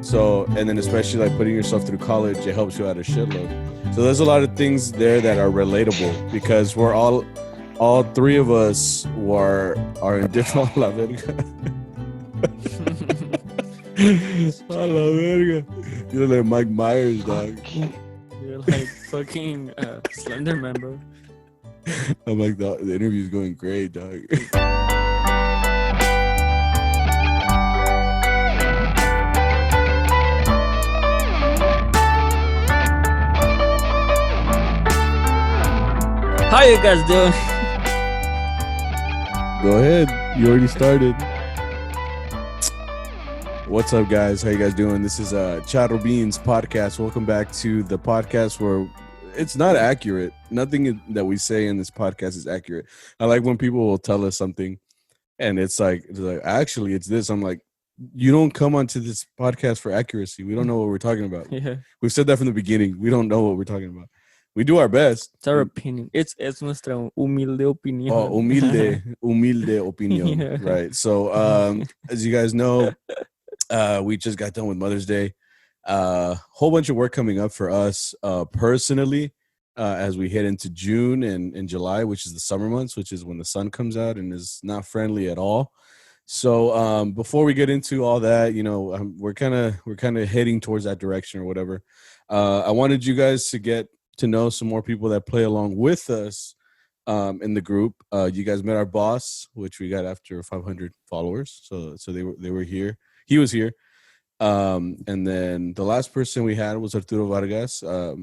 So, and then especially like putting yourself through college, it helps you out a shitload. So there's a lot of things there that are relatable because we're all three of us are in different. La verga. A la verga. You're like Mike Myers, dog. You're like fucking Slender Man, bro. I'm like, the interview's going great, dog. How you guys doing? Go ahead. You already started. What's up, guys? How you guys doing? This is CharroBeans podcast. Welcome back to the podcast where it's not accurate. Nothing that we say in this podcast is accurate. I like when people will tell us something and it's like actually it's this. I'm like, you don't come onto this podcast for accuracy. We don't know what we're talking about. Yeah, We've said that from the beginning. We don't know what we're talking about. We do our best. it's our opinion. It's nuestra humilde opinión. Oh, humilde opinion. Yeah. Right. So, as you guys know, we just got done with Mother's Day. Whole bunch of work coming up for us personally as we head into June and July, which is the summer months, which is when the sun comes out and is not friendly at all. So before we get into all that, you know, we're kind of heading towards that direction or whatever. I wanted you guys to get to know some more people that play along with us in the group. You guys met our boss, which we got after 500 followers. So they were here. He was here. And then the last person we had was Arturo Vargas. I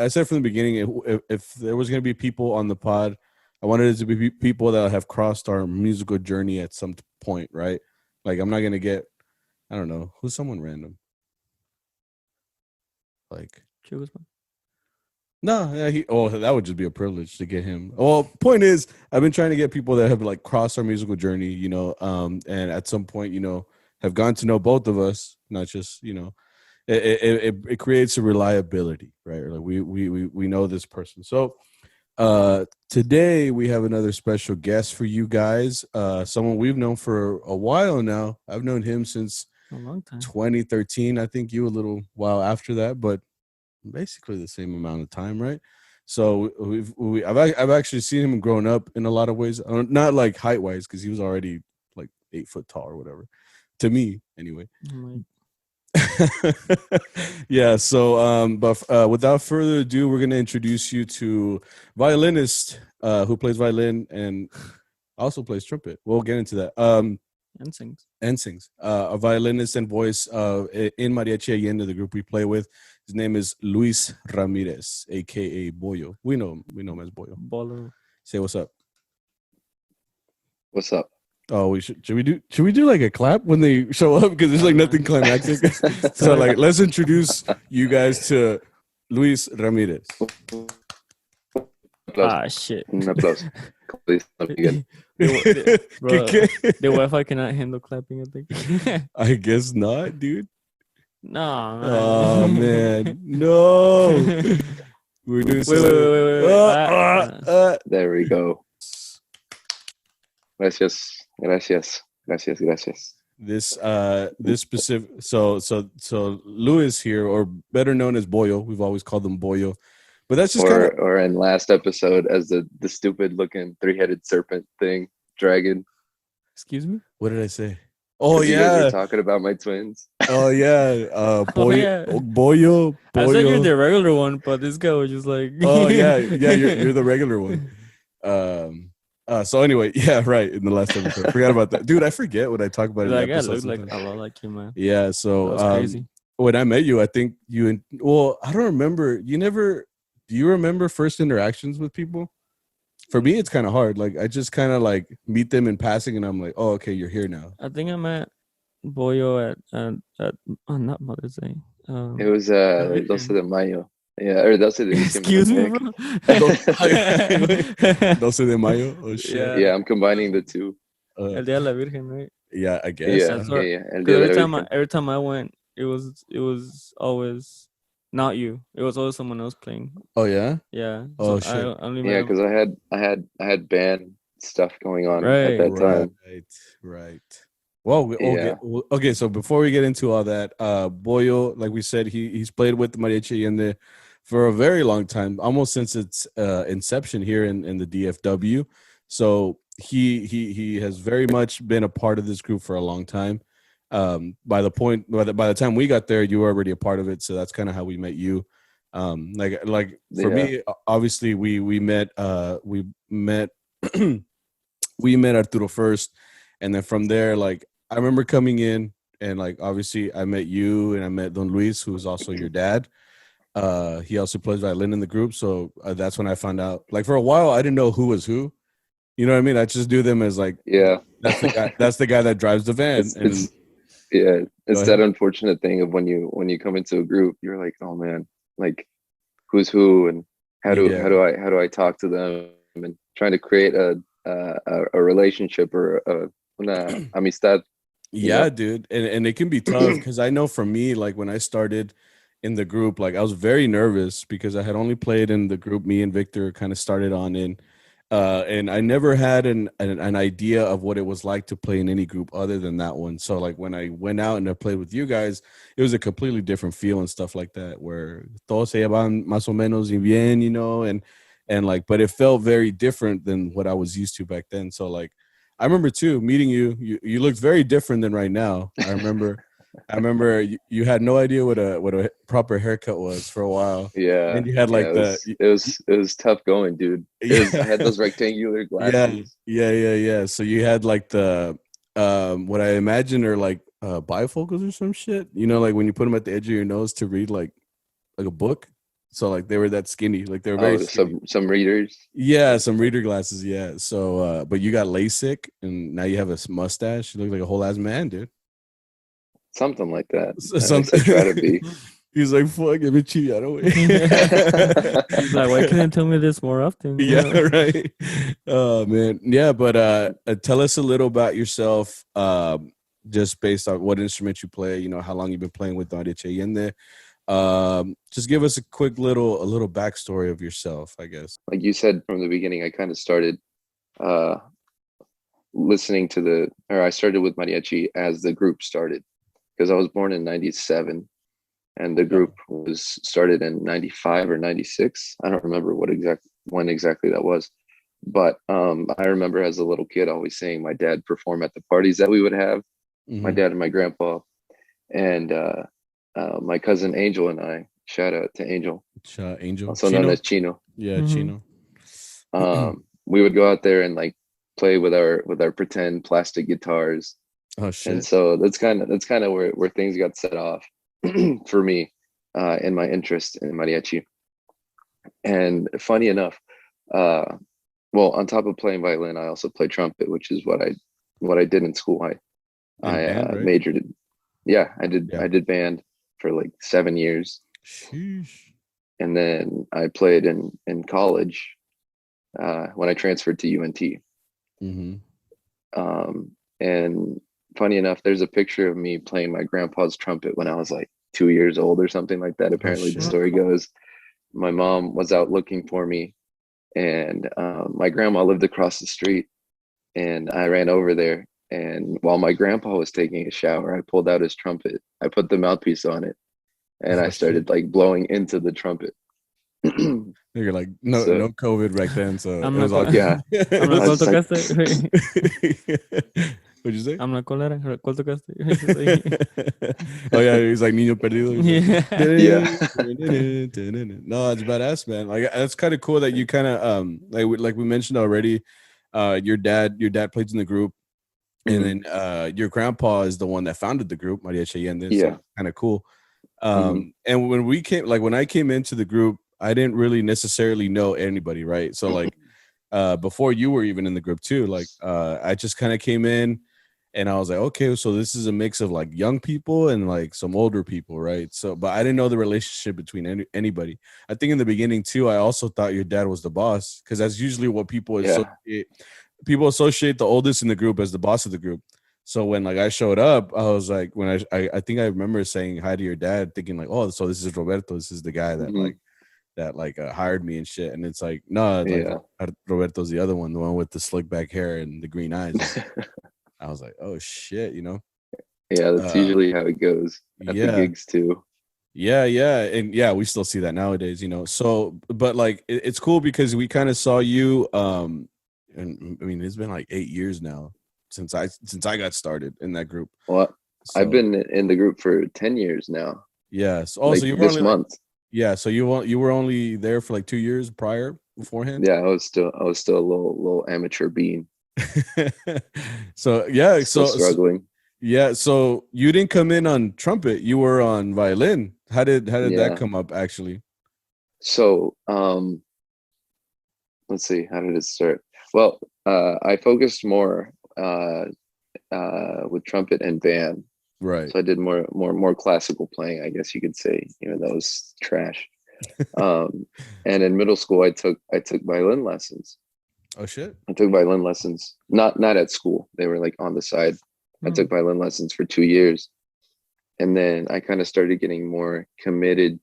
said from the beginning, if there was going to be people on the pod, I wanted it to be people that have crossed our musical journey at some point, right? Like, I'm not going to get, I don't know, who's someone random? Like, no, yeah, that would just be a privilege to get him. Well, point is, I've been trying to get people that have like crossed our musical journey, you know, and at some point, you know, have gone to know both of us, not just, you know, it creates a reliability, right? Like we know this person. So today we have another special guest for you guys. Someone we've known for a while now. I've known him since A long time. 2013. I think you a little while after that, but basically the same amount of time, right? So I've actually seen him growing up in a lot of ways, not like height wise, because he was already like 8 foot tall or whatever, to me anyway. Yeah. So but without further ado, we're gonna introduce you to violinist who plays violin and also plays trumpet. We'll get into that. And sings. A violinist and voice in Mariachi Allende, the group we play with. His name is Luis Ramirez, aka Bollo. We know him as Bollo. Bollo. Say what's up. What's up? Oh, should we do like a clap when they show up, because there's like nothing climactic. So like, let's introduce you guys to Luis Ramirez. Ah, shit. Un aplauso. Please, again. The Wi-Fi cannot handle clapping, I think. I guess not, dude. No. Oh man, no. We're doing Wait. There we go. Gracias. This specific so Luis here, or better known as Bollo. We've always called him Bollo, but that's just or in last episode as the stupid looking 3-headed serpent thing, dragon. Excuse me? What did I say? Oh You guys yeah, were talking about my twins. oh yeah, Bollo, yeah. Bollo. I said you're the regular one, but this guy was just like, Oh yeah, you're the regular one. So anyway, yeah, right. In the last episode, forgot about that, dude. I forget what I talk about. like, in I episodes look like sometimes. a lot like you, man. Yeah. So That was crazy. when I met you, I think I don't remember. Do you remember first interactions with people? For me, it's kind of hard. Like, I just kind of like meet them in passing and I'm like, oh, okay, you're here now. I think I met Bollo at not Mother's Day. It was 12 de Mayo. Yeah, or 12 de diciembre. Excuse me, bro. 12 de Mayo. Oh, shit. Yeah, I'm combining the two. El Día de la Virgen, right? Yeah, I guess. Yeah, That's what- yeah. El 'Cause Día de la every Virgen. time I went, it was always not you. It was always someone else playing. Oh, yeah? Yeah. Oh, so shit. I only Yeah, met because I had band stuff going on Right. at that time. Right. Well, Yeah. okay. So before we get into all that, Bollo, like we said, he's played with the Mariachi Allende for a very long time, almost since its inception here in the DFW. So he has very much been a part of this group for a long time. By the time we got there, you were already a part of it. So that's kind of how we met you. Like for Yeah. me, obviously we met we met Arturo first, and then from there, like I remember coming in, and like obviously I met you, and I met Don Luis, who is also your dad. He also plays violin in the group, so that's when I found out. Like for a while, I didn't know who was who. You know what I mean? I just do them as like, Yeah. that's the guy. That's the guy that drives the van. It's yeah. Go It's ahead. that unfortunate thing of when you come into a group, you're like, oh man, like who's who and Yeah. how do I talk to them and trying to create a relationship or una amistad, you Yeah, know? dude. And it can be tough because I know for me, like when I started in the group, like I was very nervous because I had only played in the group me and Victor kind of started on in. And I never had an idea of what it was like to play in any group other than that one. So like when I went out and I played with you guys, it was a completely different feel and stuff like that, where todos se llevan más o menos y bien, you know, and like, but it felt very different than what I was used to back then. So like I remember too meeting you. You looked very different than right now. I remember you had no idea what a proper haircut was for a while. Yeah, And you had yeah, like the it was tough going, dude. I had yeah those rectangular yeah glasses. yeah. So you had like the what I imagine are like bifocals or some shit. You know, like when you put them at the edge of your nose to read like a book. So like they were that skinny, like they were very Oh, skinny. some readers. Yeah, some reader glasses. Yeah. So, but you got LASIK, and now you have a mustache. You look like a whole ass man, dude. Something like that. At least I Something. try to be. He's like, "Fuck, give me cheat out of way." He's like, why couldn't tell me this more often? You Yeah, know? right. Oh man, yeah. But tell us a little about yourself. Just based on what instrument you play. You know, how long you've been playing with Mariachi Allende. Just give us a quick little backstory of yourself, I guess. Like you said from the beginning, I kind of started uh listening to I started with mariachi as the group started because I was born in 97 and the group was started in 95 or 96. I don't remember when exactly that was. But I remember as a little kid always seeing my dad perform at the parties that we would have, my dad and my grandpa, and my cousin Angel and I, shout out to Angel, Angel also known Chino. as Chino. Yeah, Mhm. Chino. We would go out there and like play with our pretend plastic guitars. Oh shit. And so that's kind of where things got set off for me in my interest in mariachi. And funny enough, well, on top of playing violin, I also play trumpet, which is what I did in school. I band, right? majored in, yeah, I Yeah. did band for like 7 years, Sheesh. and then I played in college when I transferred to UNT. And funny enough, there's a picture of me playing my grandpa's trumpet when I was like 2 years old or something like that. Apparently, the shit. story goes, my mom was out looking for me, and my grandma lived across the street, and I ran over there. And while my grandpa was taking a shower, I pulled out his trumpet. I put the mouthpiece on it, and I started like blowing into the trumpet. You're like no So COVID back then, so I'm it was not all yeah. I'm not I was ¿Cuál like, tocaste? What'd you say? I'm not ¿Cuál era? ¿Cuál tocaste? Oh yeah, he's like Niño Perdido. He's like, Yeah. yeah. No, it's badass, man. Like that's kind of cool that you kind of like we mentioned already. Your dad plays in the group, and then your grandpa is the one that founded the group, Mariachi Allende. Yeah. So kind of cool. And when I came into the group, I didn't really necessarily know anybody, right? So like before you were even in the group too, like I just kind of came in and I was like, okay, so this is a mix of like young people and like some older people, right? So but I didn't know the relationship between anybody. I think in the beginning too, I also thought your dad was the boss, because that's usually what people associate the oldest in the group as the boss of the group. So when like I showed up, I was like, when I think I remember saying hi to your dad, thinking like, oh, so this is Roberto, this is the guy that hired me and shit. And it's like, no, like Roberto's the other one, the one with the slick back hair and the green eyes. I was like, oh shit, Yeah, that's usually how it goes at the yeah. gigs too. Yeah, and we still see that nowadays, So, but like, it's cool because we kind of saw you. And I mean, it's been like 8 years now since I got started in that group. Well, So, I've been in the group for 10 years now. Yeah. So also, you were this only month. Yeah, so you were only there for like 2 years beforehand. Yeah, I was still a little amateur bean. So yeah, still struggling. Yeah, so you didn't come in on trumpet; you were on violin. How did that come up actually? So let's see, how did it start? Well, I focused more with trumpet and band. Right. So I did more classical playing, I guess you could say, even though it was trash. And in middle school, I took violin lessons. Oh shit! I took violin lessons, not at school. They were like on the side. I took violin lessons for 2 years, and then I kind of started getting more committed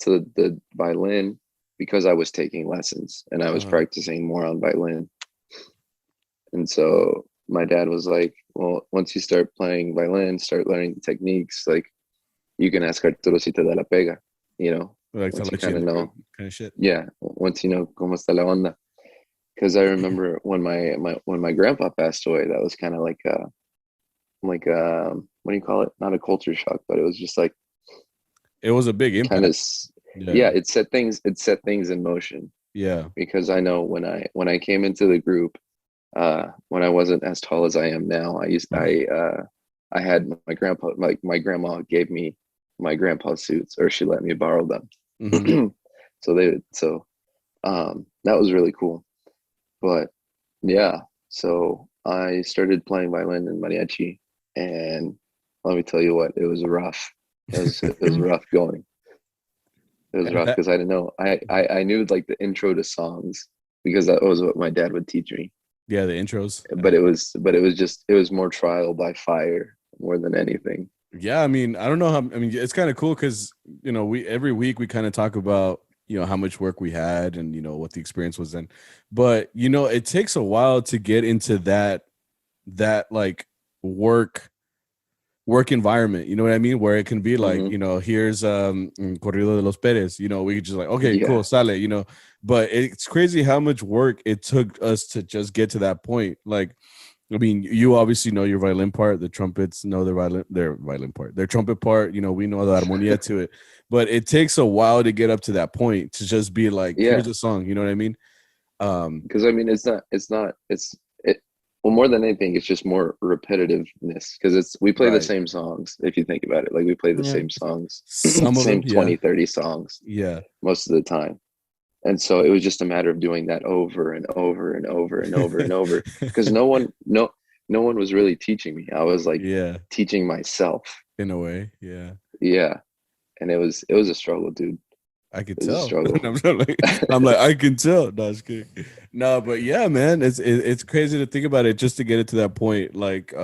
to the violin because I was taking lessons and I was practicing more on violin. And so my dad was like, well, once you start playing violin, start learning the techniques, like you can ask Arturo si te da la pega, Like once to you let you kind of know. Kind of shit. Yeah, once you know como está la onda. Because I remember when my grandpa passed away, that was kind of like what do you call it? Not a culture shock, but it was just like, it was a big impact. It set things in motion. Yeah. Because I know when I came into the group, when I wasn't as tall as I am now, I had my grandpa, like my grandma gave me my grandpa's suits, or she let me borrow them. Mm-hmm. So that was really cool. But yeah, so I started playing violin in mariachi, and let me tell you what, it was rough. It was rough going. It was rough because I didn't know. I knew like the intro to songs because that was what my dad would teach me. Yeah, the intros. But it was more trial by fire more than anything. Yeah, I mean, I don't know how. I mean, it's kind of cool because we every week we kind of talk about how much work we had and what the experience was then, but it takes a while to get into that like work environment, you know what I mean, where it can be like here's Corrido de los Perez, we could just like, okay, cool, sale, but it's crazy how much work it took us to just get to that point. Like, I mean, you obviously know your violin part, the trumpets know their violin part, their trumpet part, we know the armonia to it, but it takes a while to get up to that point to just be like, here's a song, you know what I mean? Because I mean, well, more than anything, it's just more repetitiveness because we play the same songs. If you think about it, like we play the same songs, same 20, 30 songs, most of the time. And so it was just a matter of doing that over and over and over and over and over because no one was really teaching me. I was like teaching myself in a way. And it was a struggle, dude. I could tell. I'm like, I can tell. No, it's good. No, but yeah, man, it's crazy to think about it just to get it to that point. Like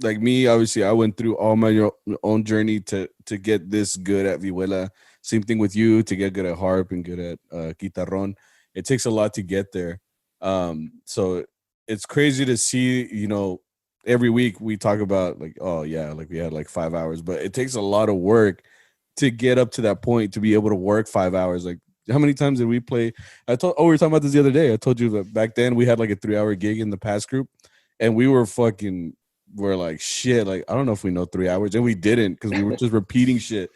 me, obviously, I went through all my own journey to get this good at vihuela. Same thing with you, to get good at harp and good at guitarrón. It takes a lot to get there. So it's crazy to see, every week we talk about like, oh yeah, like we had like 5 hours, but it takes a lot of work to get up to that point to be able to work 5 hours. Like, how many times did we play? We were talking about this the other day. I told you that back then we had like a 3-hour gig in the past group, and we're like, shit, like I don't know if we know 3 hours, and we didn't because we were just repeating shit.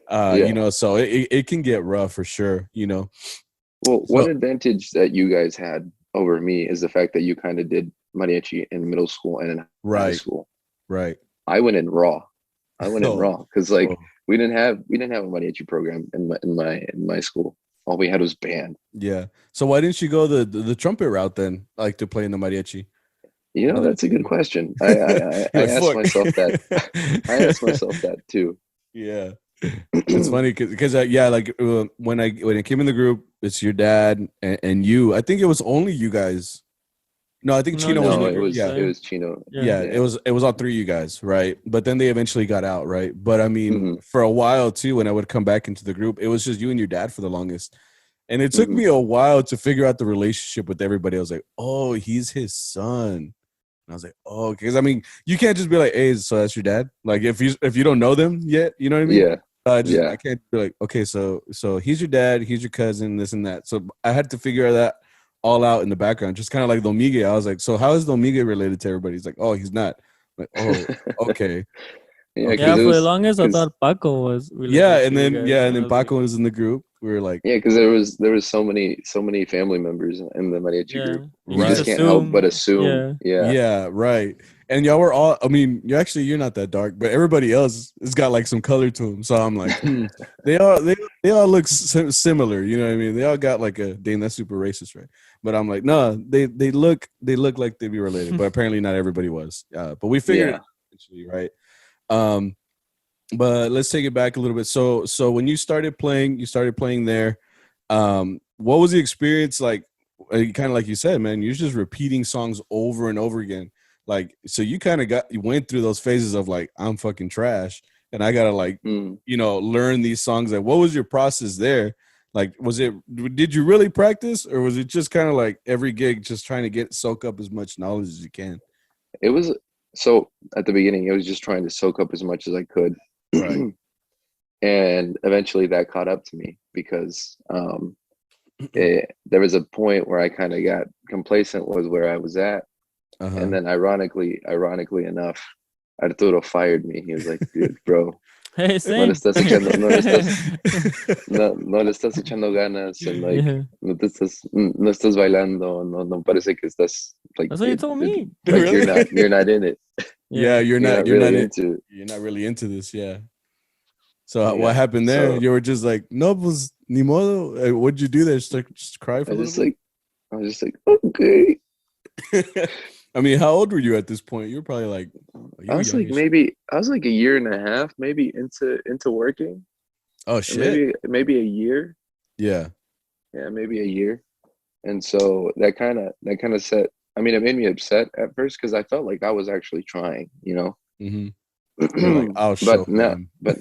So it can get rough for sure, Well, one advantage that you guys had over me is the fact that you kind of did mariachi in middle school and in high school. Right. I went in raw. Because we didn't have a mariachi program in my school. All we had was band. Yeah. So why didn't you go the trumpet route then, like to play in the mariachi? That's a good question. I asked myself that. I asked myself that too. Yeah. It's funny because like when I came in the group, it's your dad and you. I think it was only you guys. No, I think Chino was. It was Chino. Yeah, it was all three of you guys, right? But then they eventually got out, right? But I mean, for a while too, when I would come back into the group, it was just you and your dad for the longest. And it took me a while to figure out the relationship with everybody. I was like, oh, he's his son. I was like, oh, because I mean, you can't just be like, hey, so that's your dad. Like if you don't know them yet, you know what I mean? Yeah. I can't be like, okay, so he's your dad, he's your cousin, this and that. So I had to figure that all out in the background, just kind of like Domingue. I was like, so how is Domingue related to everybody? He's like, oh, he's not. I'm like, oh, okay. Yeah, Okay. Yeah, it for the was, longest, I thought Paco was related Yeah, to and you then guys, and I then was like, Paco was in the group. We were like, yeah, because there was so many family members in the mariachi yeah, group. you You Right. just can't help but assume. Yeah. Yeah. right. And y'all were all. I mean, you're not that dark, but everybody else has got like some color to them. So I'm like, they all look similar. You know what I mean? They all got like a dang, that's super racist, right? But I'm like, no, they look like they'd be related, but apparently not everybody was. But we figured it out eventually, right? But let's take it back a little bit. So when you started playing there. What was the experience like? Kind of like you said, man, you're just repeating songs over and over again. Like, so you kind of you went through those phases of like, I'm fucking trash, and I gotta like, learn these songs. Like, what was your process there? Like, did you really practice, or was it just kind of like every gig, just trying to soak up as much knowledge as you can? It was, so at the beginning, it was just trying to soak up as much as I could. Right. And eventually that caught up to me because there was a point where I kind of got complacent was where I was at. And then ironically enough, Arturo fired me. He was like, dude, bro, hey, no le estás echando ganas, and like no estás bailando, no parece que estás like, that's what you told me. like Really? you're not in it. Yeah, you're not really into this. Yeah. So what happened there? You were just like, no, pues ni modo. What'd you do there? Just cry for a little bit? I was just like, okay. I mean, how old were you at this point? You were probably like, I was like a year and a half, maybe into working. Oh shit. Maybe a year. Yeah. Yeah, maybe a year. And so that kind of set. I mean, it made me upset at first because I felt like I was actually trying, you know. Mm-hmm. Like, I'll show him. But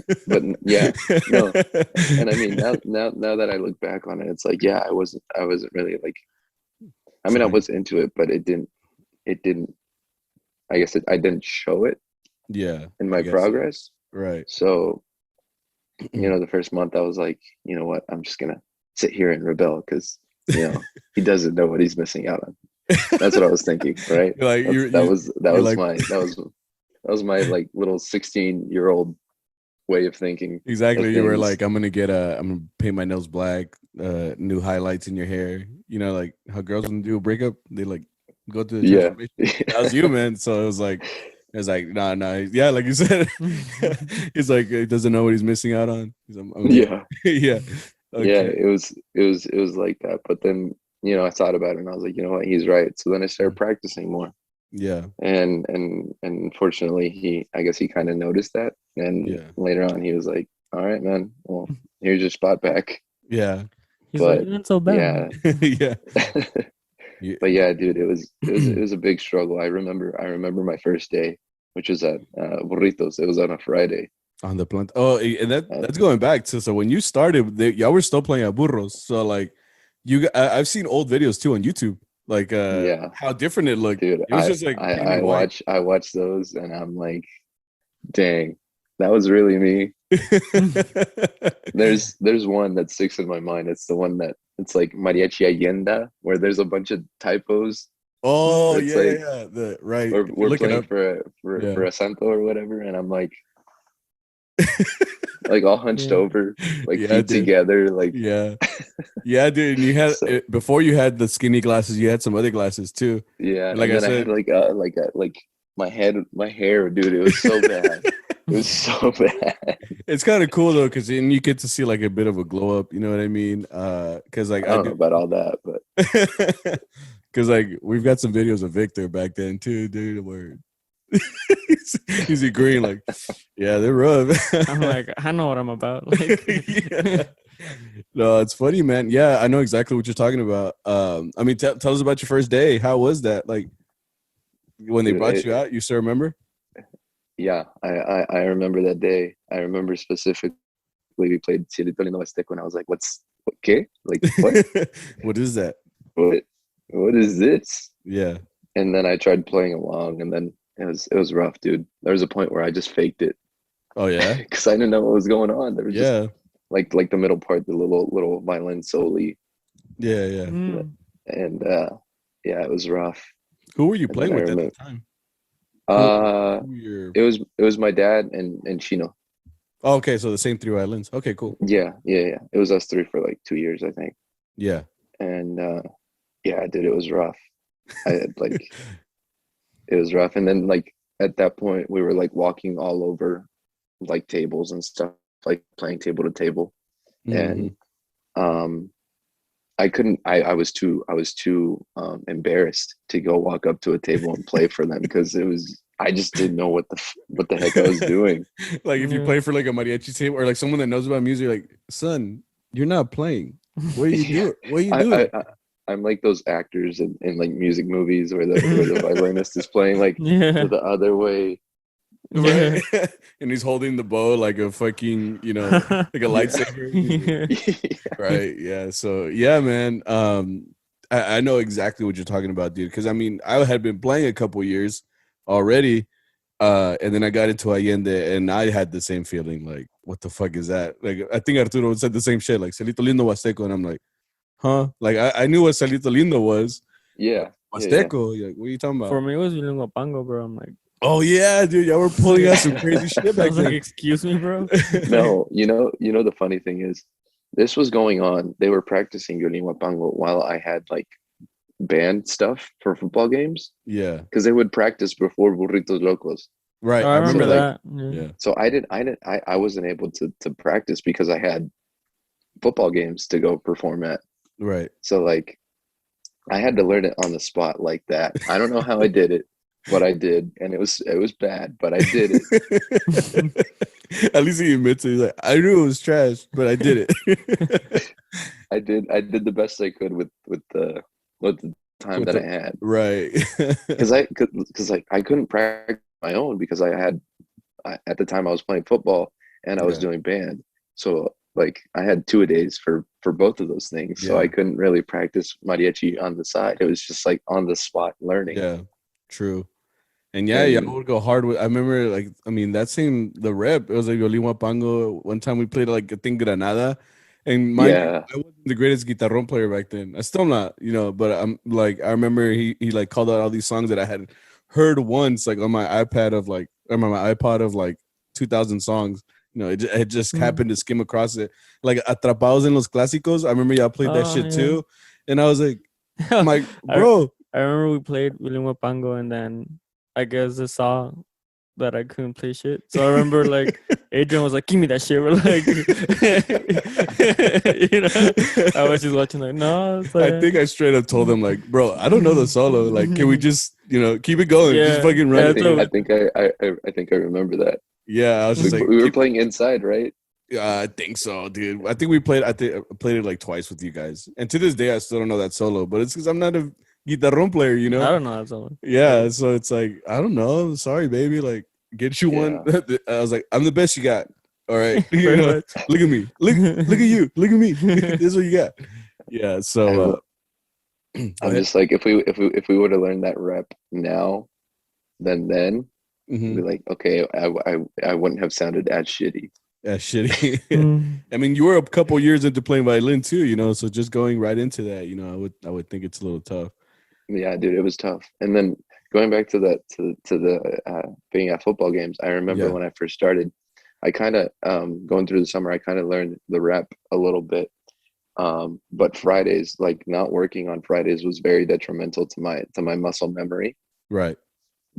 yeah, no. And I mean, now that I look back on it, it's like, yeah, I wasn't really like. I mean, I was into it, but it didn't. I guess I didn't show it. Yeah. In my progress. Right. So, the first month I was like, you know what? I'm just gonna sit here and rebel because he doesn't know what he's missing out on. That's what I was thinking, right? Like that was my like little 16-year-old way of thinking. Exactly. You were like, I'm gonna paint my nails black, new highlights in your hair. You know, like how girls when they do a breakup, they like go to the transformation. That was you, man. So it was like, nah. Yeah, like you said, he's like, he doesn't know what he's missing out on. Yeah. Yeah. Okay. Yeah, it was like that. But then, I thought about it and I was like, you know what, he's right. So then I started practicing more. Yeah. And unfortunately I guess he kind of noticed that. And later on he was like, all right, man, well, here's your spot back. Yeah. He's like, not so bad. Yeah. Yeah. But yeah, dude, it was a big struggle. I remember my first day, which was at Burritos. It was on a Friday. On the planta. Oh, and that's going back to, so when you started, y'all were still playing at Burros. So like, I've seen old videos too on YouTube. Like, how different it looked. Dude, it was just like I watch those and I'm like, dang, that was really me. There's one that sticks in my mind. It's the one that it's like Mariachi Allende, where there's a bunch of typos. Oh it's yeah. Right. We're playing for a santo or whatever, and I'm like like all hunched over, like feet together, like yeah, dude. And you had before you had the skinny glasses, you had some other glasses too. Yeah, like I said, I had like my hair, dude. It was so bad. It was so bad. It's kind of cool though, because then you get to see like a bit of a glow up. You know what I mean? Because like I don't know about all that, but because like we've got some videos of Victor back then too, dude. Where he's agreeing, like, yeah, they're rough. I'm like, I know what I'm about. Like, No, it's funny, man. Yeah, I know exactly what you're talking about. I mean, tell us about your first day. How was that? Like when they brought you out, you still remember? Yeah, I remember that day. I remember specifically we played Siete when I was like, what? Like what? What is that? What is this? Yeah. and then I tried playing along, and then it was rough, dude. There was a point where I just faked it Oh yeah, because I didn't know what was going on. There was just yeah, like the middle part, the little violin solely, yeah, yeah. Mm. and yeah, it was rough. Who were you And then playing I with at the remember, time? uh, Who were your? it was my dad and Chino. Oh, okay, so the same three violins. Okay, cool. Yeah, yeah, yeah. It was us three for like 2 years, I think. Yeah. And yeah, dude, it was rough. I had like it was rough, and then like at that point, we were like walking all over like tables and stuff, like playing table to table, Mhm. and um I couldn't. I was too embarrassed to go walk up to a table and play for them because it was. I just didn't know what the heck I was doing. Like if you Yeah. play for like a mariachi table or like someone that knows about music, like, son, you're not playing. What are you Yeah. doing? What are you I, doing? I'm like those actors in like music movies where the violinist is playing like Yeah. the other way. Right? And he's holding the bow like a fucking, like a lightsaber. He's like, Yeah. Yeah. right. Yeah. So yeah, man. I know exactly what you're talking about, dude. Because I mean, I had been playing a couple years already. And then I got into Allende and I had the same feeling, like, what the fuck is that? Like, I think Arturo said the same shit, like Salito Lindo Huasteco, and I'm like, huh? Like, I knew what Salito Lindo was. Yeah. Huasteco, like, what are you talking about? For me, it was Violin Pango, bro. I'm like, Oh yeah, dude, y'all were pulling out some crazy shit I back was like, then. excuse me, bro. No, you know the funny thing is, this was going on. They wwere practicing Violin Wapango while I had like band stuff for football games Yeah, because they would practice before Burritos Locos. right. Oh, I I remember remember like, that. Yeah. Yeah, So I wasn't able to practice because I had football games to go perform at. right. So like I had to learn it on the spot like that. I don't know how I did it, but I did, and it was bad, but I did it. At least he admits it. He's like, I knew it was trash, but I did it. I did the best I could with the time that I had. Right. Because I couldn't practice my own because at the time I was playing football and I was Yeah. doing band, so like I had 2-a-days for both of those things, so Yeah. I couldn't really practice mariachi on the side. It was just like on the spot learning. Yeah, true. And yeah, I And would go hard with. I remember, like, I mean, that same the rep. It was like Violín Huapango. One time we played like I think Granada, and mind you, yeah, I wasn't the greatest guitarrón player back then. I still not, But I'm like, I remember he like called out all these songs that I had heard once, like on my iPad of like, or my iPod of like 2,000 songs. It just happened to skim across it. Like Atrapados en los Clásicos. I remember y'all played that Oh, shit yeah. too, and I was like, I'm like, I bro. remember we played Violin Pango, and then I guess the song that I couldn't play shit. So I remember like Adrian was like, "Give me that shit." We're like, I was just watching like, no. It's like, I think I straight up told him like, bro, I don't know the solo. Like, can we just, keep it going? Just Yeah. fucking run Yeah, it. that's what I think I think I remember that. Yeah, I was just like, We were playing inside, right? I think so, dude. I think we played. I played it like twice with you guys, and to this day, I still don't know that solo. But it's because I'm not a guitarrón player, I don't know that song. Yeah, so it's like I don't know. Sorry, baby. Like, get you one. I was like, I'm the best you got. All right, Pretty much. look at me. Look at you. Look at me. This is what you got. Yeah. So I'm just like, if we would have learned that rep now, then Mhm. be like, okay, I wouldn't have sounded as shitty. That's shitty. Mm. I mean, you were a couple years into playing violin too, so just going right into that, I would think it's a little tough. Yeah, dude, it was tough. And then going back to the being at football games, I remember Yeah. when I first started, I kind of going through the summer, I kind of learned the rep a little bit. But Fridays, like not working on Fridays, was very detrimental to my muscle memory Right.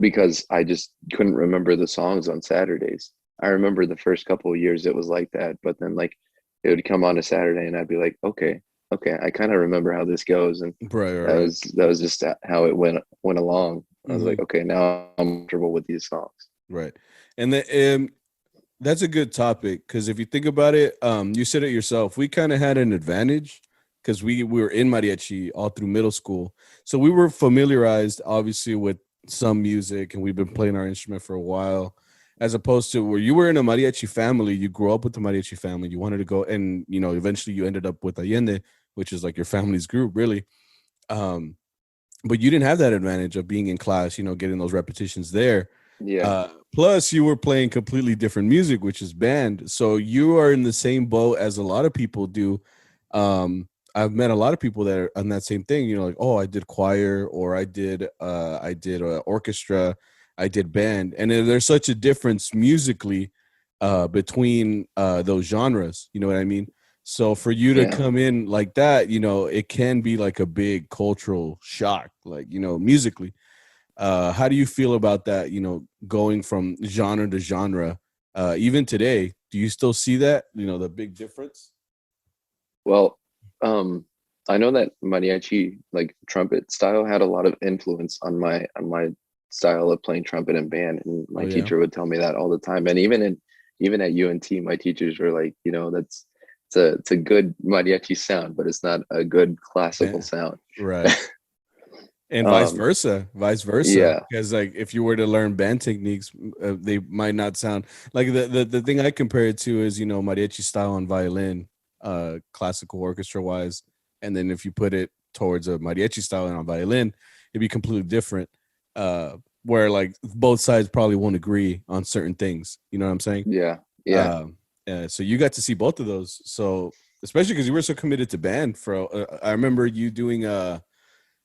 because I just couldn't remember the songs on Saturdays. I remember the first couple of years it was like that, but then like it would come on a Saturday and I'd be like, okay, I kind of remember how this goes, and Right. that was just how it went along. I was Mhm. like, okay, now I'm comfortable with these songs. Right. And that's a good topic because if you think about it, you said it yourself. We kind of had an advantage because we were in mariachi all through middle school, so we were familiarized, obviously, with some music, and we've been playing our instrument for a while. As opposed to where you were in a mariachi family, you grew up with the mariachi family. You wanted to go, and eventually you ended up with Allende, which is like your family's group, really. Um, but you didn't have that advantage of being in class, getting those repetitions there. Yeah. Plus, you were playing completely different music, which is band. So you are in the same boat as a lot of people do. I've met a lot of people that are on that same thing. Like, oh, I did choir, or I did orchestra, I did band, and then there's such a difference musically between those genres. You know what I mean? So for you to come in like that, it can be like a big cultural shock, like, musically. How do you feel about that, going from genre to genre? Even today, do you still see that, the big difference? Well, I know that mariachi, like trumpet style, had a lot of influence on my style of playing trumpet and band, and my teacher would tell me that all the time. And even at UNT, my teachers were like, it's a good mariachi sound, but it's not a good classical sound. Right. And vice versa. Yeah. Because like if you were to learn band techniques, they might not sound like the thing I compare it to is, mariachi style on violin, classical orchestra wise. And then if you put it towards a mariachi style on violin, it'd be completely different. Where like both sides probably won't agree on certain things. You know what I'm saying? Yeah. Yeah. So you got to see both of those. So especially because you were so committed to band I remember you doing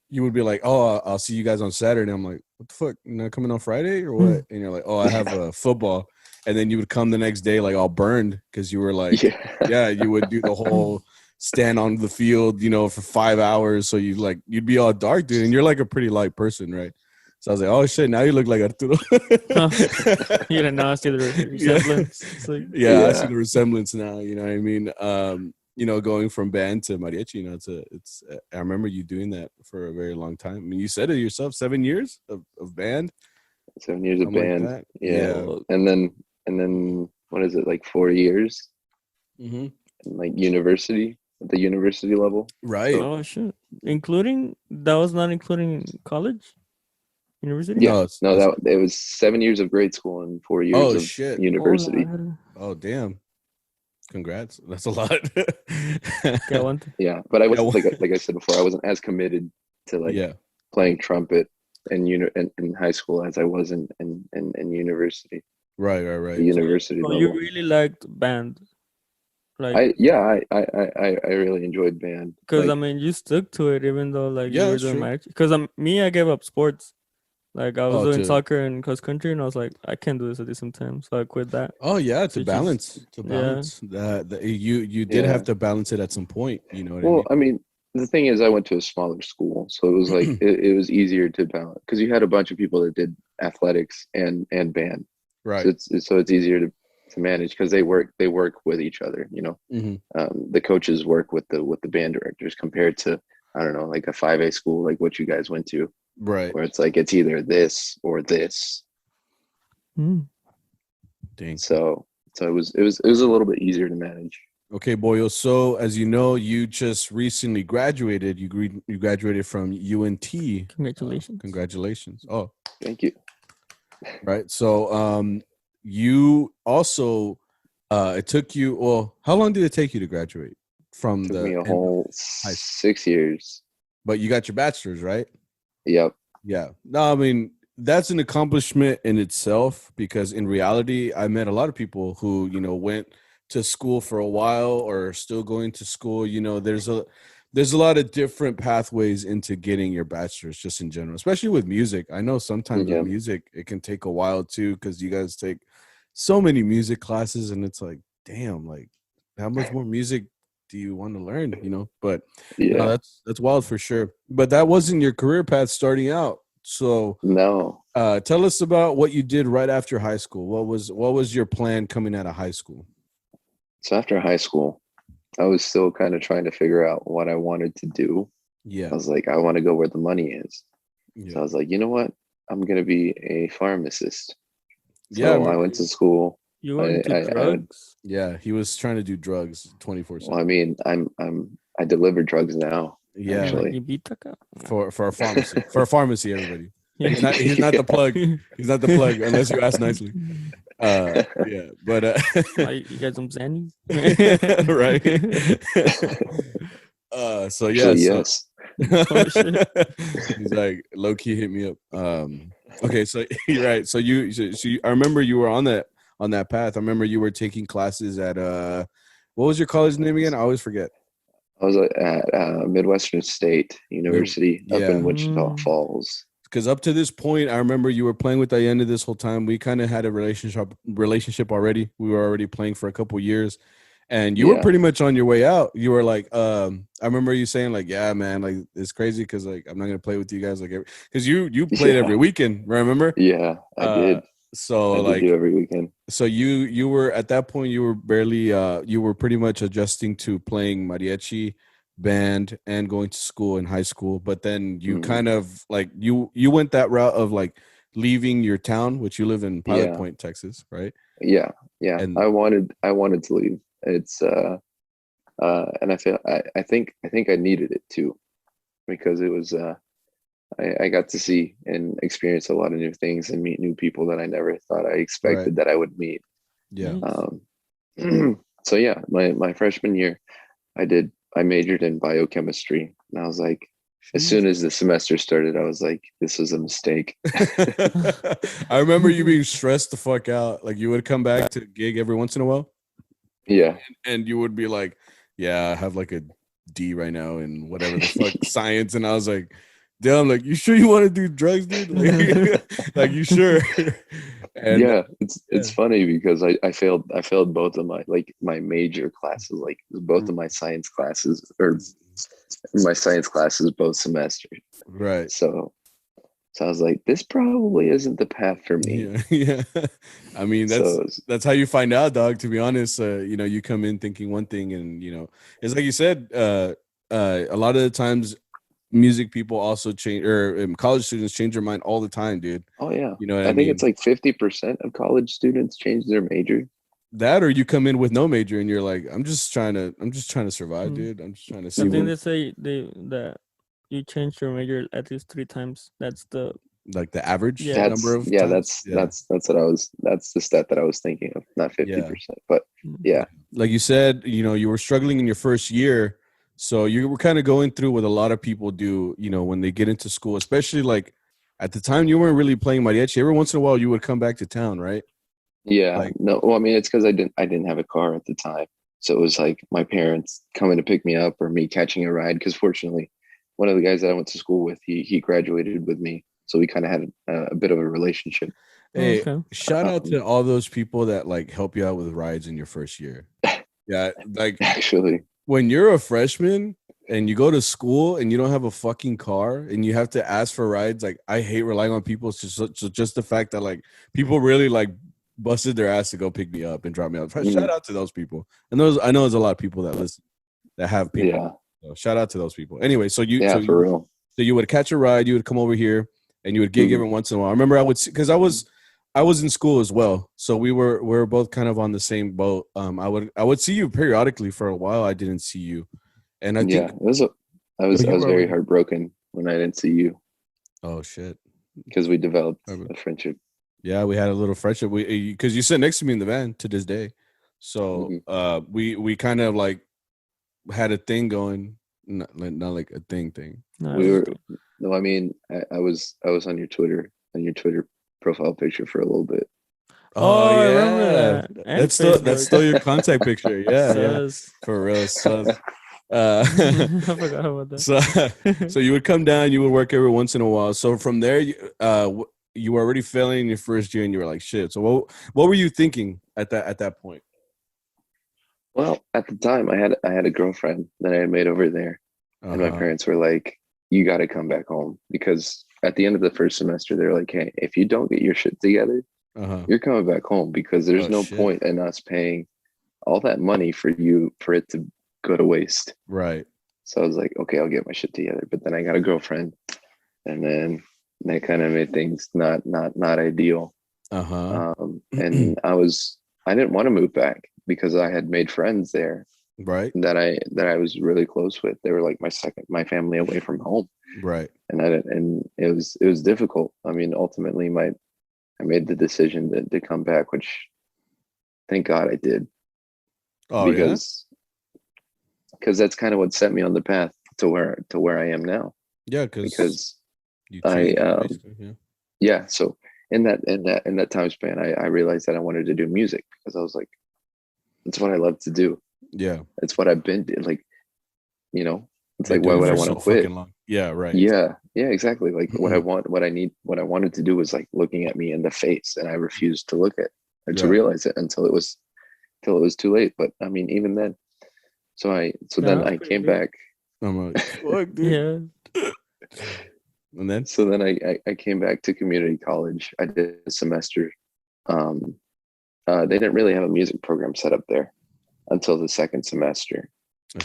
you would be like, oh, I'll see you guys on Saturday. I'm like, what the fuck? You're not coming on Friday or what? And you're like, oh, I have a football. And then you would come the next day like all burned because you were like, you would do the whole stand on the field, for 5 hours. So you'd be all dark, dude. And you're like a pretty light person, right? So I was like, oh shit, now you look like Arturo. You didn't know, I see the resemblance. It's like, I see the resemblance now. You know what I mean? Going from band to mariachi, it's I remember you doing that for a very long time. I mean, you said it yourself, 7 years of band. 7 years of band. Like yeah. And then what is it, like 4 years? Mm-hmm. Like university, at the university level. Right. Oh shit. That was not including college? University? Yeah. No, it was 7 years of grade school and 4 years of university. Oh damn. Congrats. That's a lot. Yeah, but I was like I said before, I wasn't as committed to playing trumpet in high school as I was in university. Right. The university level. You really liked band. I really enjoyed band. Because you stuck to it even though you were doing mariachi. Because I gave up sports. Like I was doing soccer and cross country, and I was like, I can't do this at the same time, so I quit that. Oh yeah, to balance. You did have to balance it at some point. You know what I mean? Well, I mean, the thing is, I went to a smaller school, so it was like it was easier to balance because you had a bunch of people that did athletics and band. Right. So it's easier to manage because they work with each other. The coaches work with the band directors compared to, I don't know, like a 5A school like what you guys went to. Right. Where it's like it's either this or this. Dang. So it was a little bit easier to manage. Okay, Bollo. So as you know, you just recently graduated. You graduated from UNT. Congratulations. Congratulations. Oh, thank you. Right. So you also it took you, well, how long did it take you to graduate from it took me a whole 6 years. But you got your bachelor's, right? Yep. Yeah. No, I mean, that's an accomplishment in itself because in reality, I met a lot of people who, went to school for a while or still going to school. There's a lot of different pathways into getting your bachelor's just in general, especially with music. I know sometimes with music, it can take a while too because you guys take so many music classes and it's like, damn, like how much more music do you want to learn, but that's wild for sure. But that wasn't your career path starting out. So no. Tell us about what you did right after high school. What was your plan coming out of high school? So after high school, I was still kind of trying to figure out what I wanted to do. Yeah. I was like, I want to go where the money is. Yeah. So I was like, you know what? I'm going to be a pharmacist. So I went to school. You went to drugs? He was trying to do drugs 24/7. Well, I mean, I deliver drugs now. Yeah, actually. For a pharmacy. For a pharmacy, everybody. He's not the plug. He's not the plug unless you ask nicely. But you got some Xannies? Right. Actually, yes. He's like, low key hit me up. Okay, so you're right. So I remember you were on that path. I remember you were taking classes at what was your college name again? I always forget. I was at Midwestern State University up in Wichita Falls. Because up to this point, I remember you were playing with Allende this whole time. We kind of had a relationship already. We were already playing for a couple years, and you were pretty much on your way out. You were like, I remember you saying like, yeah, man, like it's crazy because like I'm not gonna play with you guys like because you played every weekend. Remember? Yeah, I did. So I like do every weekend. So you were at that point you were barely you were pretty much adjusting to playing mariachi band and going to school in high school, but then you kind of like you went that route of like leaving your town, which you live in Pilot Point, Texas, right? Yeah. And I wanted to leave. It's and I think I needed it too, because it was I got to see and experience a lot of new things and meet new people that I never thought I expected that I would meet. Yeah. So yeah, my freshman year, I majored in biochemistry, and I was like, as soon as the semester started, I was like, this was a mistake. I remember you being stressed the fuck out. Like you would come back to gig every once in a while. Yeah. And you would be like, yeah, I have like a D right now in whatever the fuck science. And I was like, damn, like, you sure you want to do drugs, dude? Like you sure? And yeah, it's funny because I failed both of my major classes, like both of my science classes, or my science classes both semesters. Right. So I was like, this probably isn't the path for me. Yeah. I mean, that's how you find out, dog, to be honest. You come in thinking one thing, and it's like you said, a lot of the times music people also change, or college students change their mind all the time, dude. Oh yeah. I think it's like 50% of college students change their major. That, or you come in with no major and you're like, I'm just trying to survive, dude. I'm just trying to see. I think they say that you change your major at least 3 times. That's the average number of times. That's the stat that I was thinking of, not 50%, but yeah. Like you said, you were struggling in your first year. So you were kind of going through what a lot of people do, when they get into school, especially like at the time you weren't really playing mariachi. Every once in a while you would come back to town, right? Yeah. No, well, I mean, it's because I didn't have a car at the time. So it was like my parents coming to pick me up or me catching a ride. Because fortunately, one of the guys that I went to school with, he graduated with me. So we kind of had a bit of a relationship. Hey, shout out to all those people that like help you out with rides in your first year. Yeah. Like actually, when you're a freshman and you go to school and you don't have a fucking car and you have to ask for rides, like I hate relying on people. It's just the fact that like people really like busted their ass to go pick me up and drop me off. Shout out to those people. And I know there's a lot of people that listen that have people. Yeah. So shout out to those people. Anyway, so real. So you would catch a ride, you would come over here and you would gig every once in a while. I remember because I was in school as well. So we were both kind of on the same boat. I would see you periodically. For a while I didn't see you. And I think I was very heartbroken when I didn't see you. Oh shit. Because we developed a friendship. Yeah, we had a little friendship. Because you sit next to me in the van to this day. So we kind of like had a thing going, not like a thing. No, I mean I was on your Twitter profile picture for a little bit. Oh yeah, I remember that. That's still your contact picture. Yeah. For real. I forgot about that. So you would come down, you would work every once in a while. So from there, you were already failing in your first year, and you were like, "Shit." So what were you thinking at that point? Well, at the time, I had a girlfriend that I had made over there, and my parents were like, "You got to come back home," because at the end of the first semester, they're like, "Hey, if you don't get your shit together, you're coming back home because there's no point in us paying all that money for it to go to waste." Right. So I was like, okay, I'll get my shit together. But then I got a girlfriend, and then that kind of made things not ideal. And I didn't want to move back because I had made friends there, right? That I was really close with. They were like my family away from home, right? And it was difficult. I mean, ultimately, I made the decision to come back, which thank God I did. Oh, because that's kind of what set me on the path to where I am now. Yeah, because you I yeah. So in that time span, I realized that I wanted to do music because I was like, it's what I love to do. Yeah, it's what I've been like, it's been like, why doing would I for want so to quit? fucking long. Yeah, right. Yeah, exactly. Like what I wanted to do was like looking at me in the face, and I refused to look at or to realize it until it was too late. But I mean, even then, then I came back. I'm like, fuck, dude. Yeah. And then I came back to community college. I did a semester. They didn't really have a music program set up there until the second semester.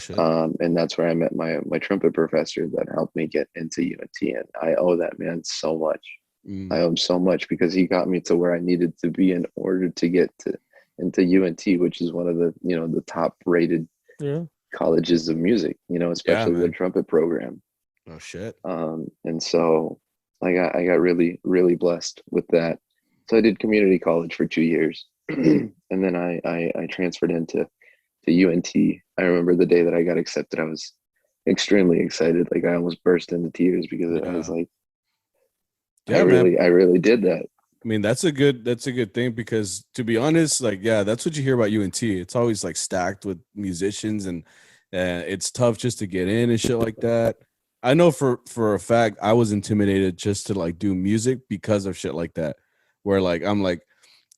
And that's where I met my trumpet professor that helped me get into UNT. And I owe that man so much. I owe him so much because he got me to where I needed to be in order to get into UNT, which is one of the, the top rated colleges of music, especially the trumpet program. Oh shit. And so I got really, really blessed with that. So I did community college for 2 years. And then I transferred into UNT. I remember the day that I got accepted, I was extremely excited. Like I almost burst into tears because I was like, I really did that. I mean, that's a good thing because to be honest, like, yeah, that's what you hear about UNT. It's always like stacked with musicians and it's tough just to get in and shit like that. I know for a fact I was intimidated just to like do music because of shit like that, where like I'm like,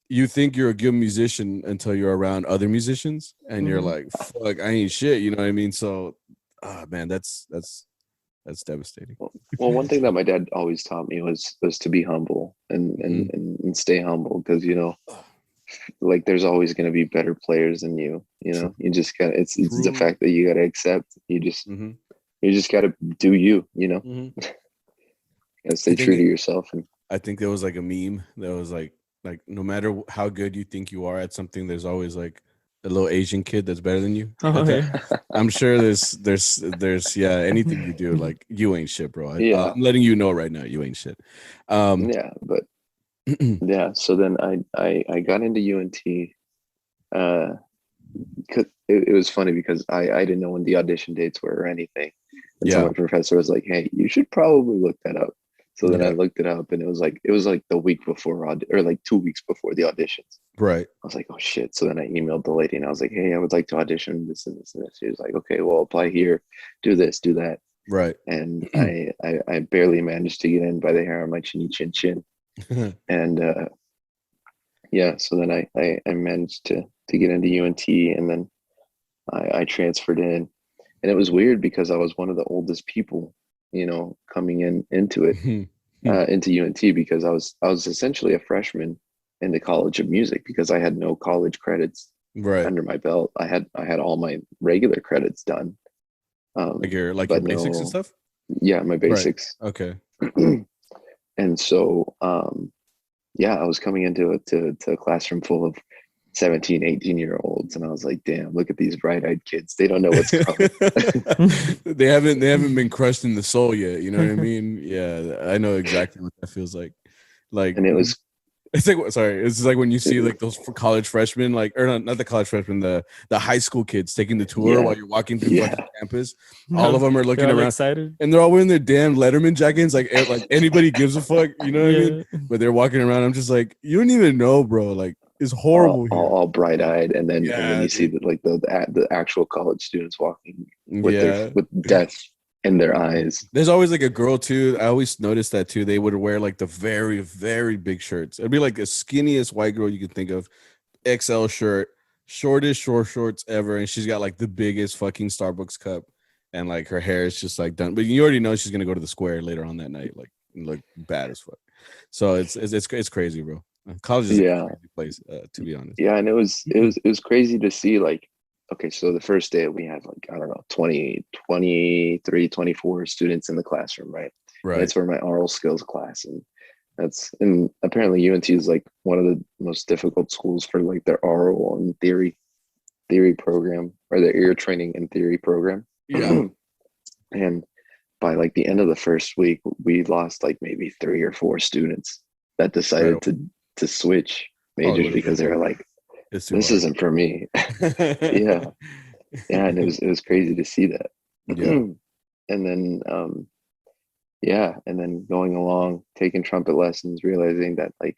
you think you're a good musician until you're around other musicians and you're like, fuck, I ain't shit, you know what I mean? So man, that's devastating. Well, one thing that my dad always taught me was to be humble and stay humble, because like there's always going to be better players than you. You just got it's the fact that you got to accept. You just got to do you. And stay true to yourself. And I think there was like a meme that was like no matter how good you think you are at something, there's always like a little Asian kid that's better than you. I'm sure there's anything you do, like you ain't shit, bro. I'm letting you know right now, you ain't shit. But so then I got into UNT. It was funny because I didn't know when the audition dates were or anything, and so my professor was like, hey, you should probably look that up. So then I looked it up, and it was like the week before or like 2 weeks before the auditions. Right. I was like, oh shit. So then I emailed the lady and I was like, hey, I would like to audition this and this and this. She was like, okay, well, apply here, do this, do that. Right. And I barely managed to get in by the hair on my chinny chin chin. And so then I managed to get into UNT, and then I transferred in. And it was weird because I was one of the oldest people, coming into it, into UNT, because I was essentially a freshman in the College of Music because I had no college credits under my belt. I had all my regular credits done. Like your basics and stuff? Yeah, my basics. Right. Okay. And so I was coming into a classroom full of 17, 18-year-olds, and I was like, damn, look at these bright-eyed kids. They don't know what's coming. they haven't been crushed in the soul yet, you know what I mean? Yeah, I know exactly what that feels like. And it's like when you see like those college freshmen, or not the college freshmen, the high school kids taking the tour while you're walking through fucking campus. All of them are looking around, excited, and they're all wearing their damn Letterman jackets. Like anybody gives a fuck, you know what I mean? But they're walking around. I'm just like, you don't even know, bro. Like, it's horrible. All bright-eyed, and then you see that like the actual college students walking with death in their eyes. There's always like a girl too. I always noticed that too. They would wear like the very, very big shirts. It'd be like the skinniest white girl you could think of, XL shirt, shortest short shorts ever, and she's got like the biggest fucking Starbucks cup, and like her hair is just like done. But you already know she's gonna go to the square later on that night, like look bad as fuck. So it's crazy, bro. College is a crazy place, to be honest. Yeah, and it was crazy to see, like, okay, so the first day we had like, I don't know, 20, 23, 24 students in the classroom, right? Right. That's for my oral skills class. And apparently UNT is like one of the most difficult schools for like their oral and theory program, or their ear training and theory program. Yeah. And by like the end of the first week, we lost like maybe 3 or 4 students that decided to switch majors because they were like, this isn't for me. yeah, and it was crazy to see that. And then yeah, and then going along, taking trumpet lessons, realizing that like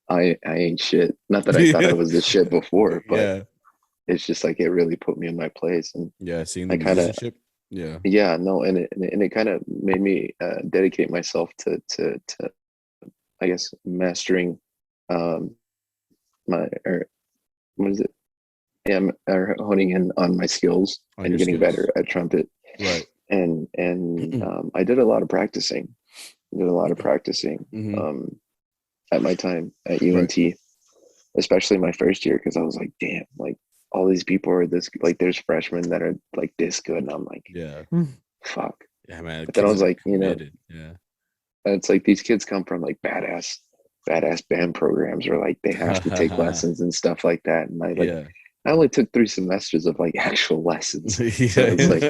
I ain't shit. Not that I thought I was the shit before, but Yeah. it's just like it really put me in my place. And Yeah, seeing the I kind of, musicianship. Yeah. yeah, no, and it kind of made me dedicate myself to I guess mastering um my, or what is it? Yeah, or honing in on my skills On and your getting skills. better at trumpet. Right. And I did a lot of practicing. Mm-hmm. At my time at UNT, Right. especially my first year, because I was like, damn, like all these people are this, like there's freshmen that are like this good, and I'm like, Yeah. fuck. Yeah, man. But then I Kids was that are like, you know, committed. Yeah. it's like these kids come from like badass band programs, or like they have to take lessons and stuff like that. And Yeah. I only took 3 semesters of like actual lessons. So it's like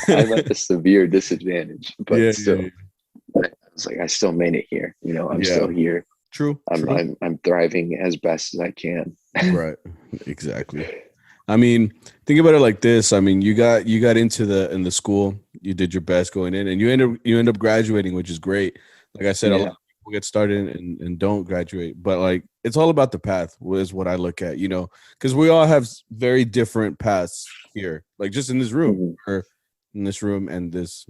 Yeah. I'm at a severe disadvantage, Yeah. but still, I was like, I still made it here. You know, I'm Yeah. still here. True. I'm thriving as best as I can. Right. Exactly. I mean, think about it like this. I mean, you got into the school, you did your best going in, and you end up graduating, which is great. Like I said, a lot Yeah. of people get started and don't graduate, but like it's all about the path, is what I look at, because we all have very different paths here, like just in this room, Mhm. or in this room and this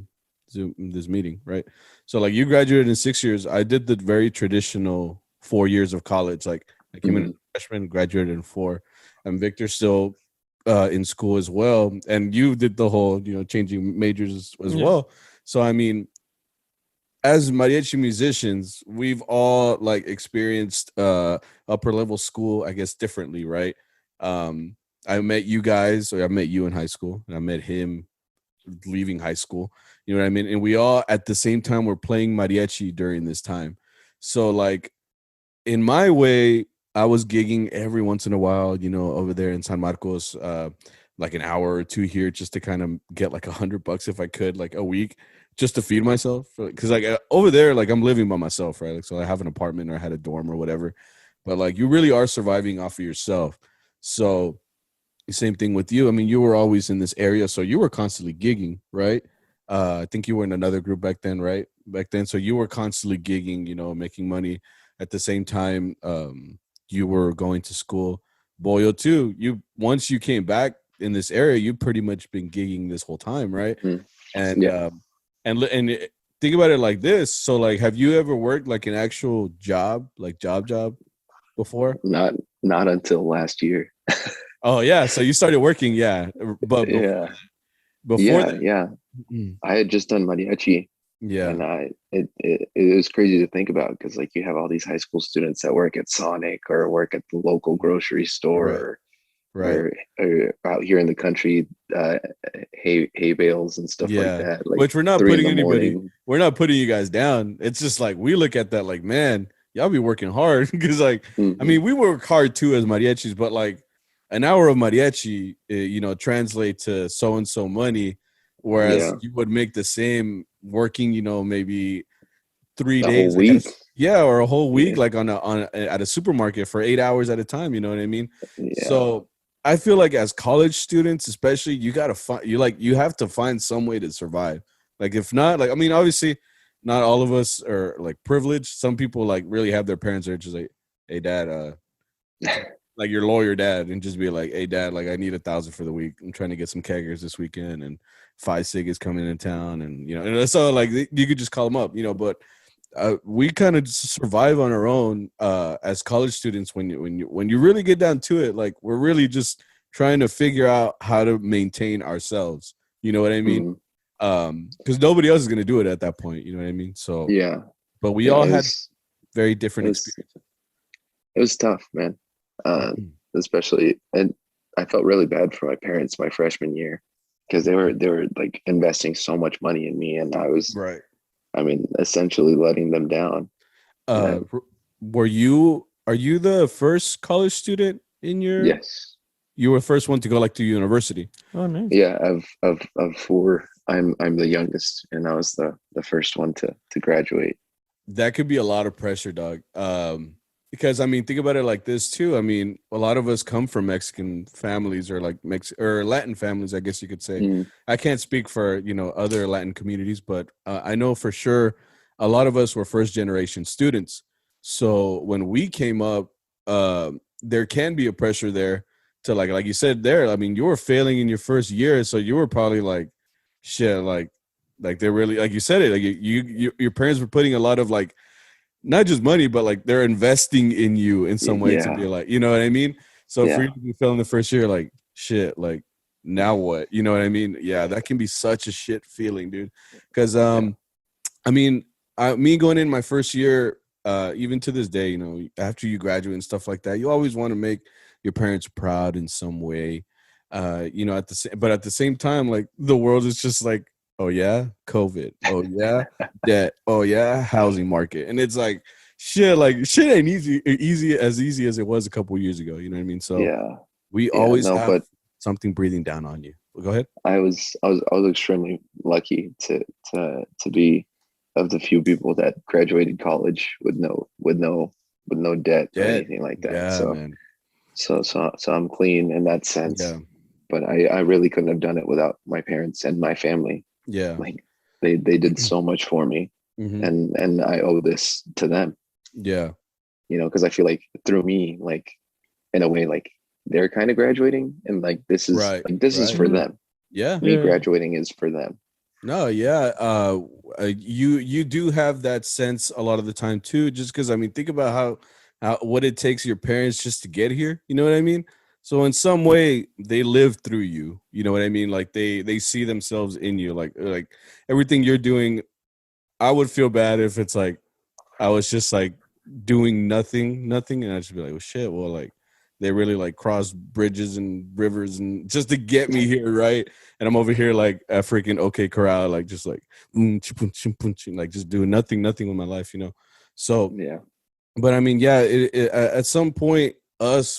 Zoom, this meeting, right? So like you graduated in 6 years. I did the very traditional 4 years of college. Like I came in as a freshman, graduated in 4, and Victor still in school as well, and you did the whole changing majors as well. So I mean, as mariachi musicians, we've all like experienced upper level school, I guess, differently, right? I met you guys, or I met you in high school, and I met him leaving high school, you know what I mean? And we all at the same time were playing mariachi during this time. So like in my way, I was gigging every once in a while, over there in San Marcos, like an hour or 2 here, just to kind of get like $100 if I could, like a week, just to feed myself. Because like over there, like I'm living by myself, right? Like, so I have an apartment, or I had a dorm or whatever, but like you really are surviving off of yourself. So same thing with you. I mean, you were always in this area, so you were constantly gigging, right? I think you were in another group back then, right? Back then, so you were constantly gigging, making money. At the same time, you were going to school. Bollo too. Once you came back in this area, you've pretty much been gigging this whole time, right? And Yeah. Think about it like this. So, like, have you ever worked like an actual job, like job before? Not until last year. Oh yeah, so you started working, yeah, but Yeah. before Yeah. that, Yeah. I had just done mariachi, yeah, and it was crazy to think about, because like you have all these high school students that work at Sonic, or work at the local grocery right, store, right, or out here in the country, hay bales and stuff like yeah. that, like Which we're not 3 in putting the anybody, morning. we're not putting you guys down. It's just like we look at that like, man, y'all be working hard because like, I Mhm. mean, we work hard too as mariachis, but like an hour of mariachi, translate to so and so money, whereas Yeah. you would make the same working, maybe 3 The whole days, I guess. week. Yeah, or a whole week, Yeah. like at a supermarket for 8 hours at a time. You know what I mean? Yeah. So I feel like as college students, especially, you gotta find you have to find some way to survive. Like if not, like I mean, obviously, not all of us are like privileged. Some people like really have their parents are just like, "Hey, dad, like your lawyer dad," and just be like, "Hey, dad, like I need 1,000 for the week. I'm trying to get some keggers this weekend, and 5 Sig is coming in town, and so like you could just call them up, but." We kind of survive on our own as college students. When you really get down to it, like we're really just trying to figure out how to maintain ourselves. You know what I mean? Mhm. Because nobody else is going to do it at that point. You know what I mean? So, Yeah. but we Yeah. all had very It different was experiences. it was tough, man. Especially, and I felt really bad for my parents my freshman year, because they were like investing so much money in me, and Right. I mean, essentially letting them down. Uh, And are you the first college student in your? yes, You were the first one to go like to university. Oh, nice. yeah, of 4, I'm the youngest, and I was the first one to graduate. That could be a lot of pressure, dog. Because I mean, think about it like this too. I mean, a lot of us come from Mexican families or like or Latin families, I guess you could say. I can't speak for other Latin communities, but I know for sure a lot of us were first generation students. So when we came up, there can be a pressure there to like you said there. I mean, you were failing in your first year, so you were probably like, shit, like they're really like you said it. Like your parents were putting a lot of like not just money, but like they're investing in you in some way to be like, you know what I mean? So for you to be failing the first year, like shit, like now what? You know what I mean? Yeah, that can be such a shit feeling, dude. Because I mean, me going in my first year, even to this day, after you graduate and stuff like that, you always want to make your parents proud in some way. But at the same time, like the world is just like, oh yeah, COVID. Oh yeah, debt. Oh yeah, housing market. And it's like shit ain't easy as it was a couple years ago. You know what I mean? So we always have something breathing down on you. Well, go ahead. I was extremely lucky to be of the few people that graduated college with no debt or anything like that. Yeah, so man. So I'm clean in that sense. Yeah. But I really couldn't have done it without my parents and my family. Yeah. Like they did so much for me. And I owe this to them. Yeah. Because I feel like through me, like in a way, like they're kind of graduating and like this is is for them. Yeah. Me graduating is for them. No, yeah. You do have that sense a lot of the time too, just because I mean, think about how what it takes your parents just to get here. You know what I mean? So in some way they live through you. You know what I mean? Like they see themselves in you. Like everything you're doing. I would feel bad if it's like I was just like doing nothing, and I'd just be like, well, shit. Well, like they really like cross bridges and rivers and just to get me here, right? And I'm over here like a freaking OK Corral, like just like like just doing nothing with my life, So yeah. But I mean, yeah, at some point,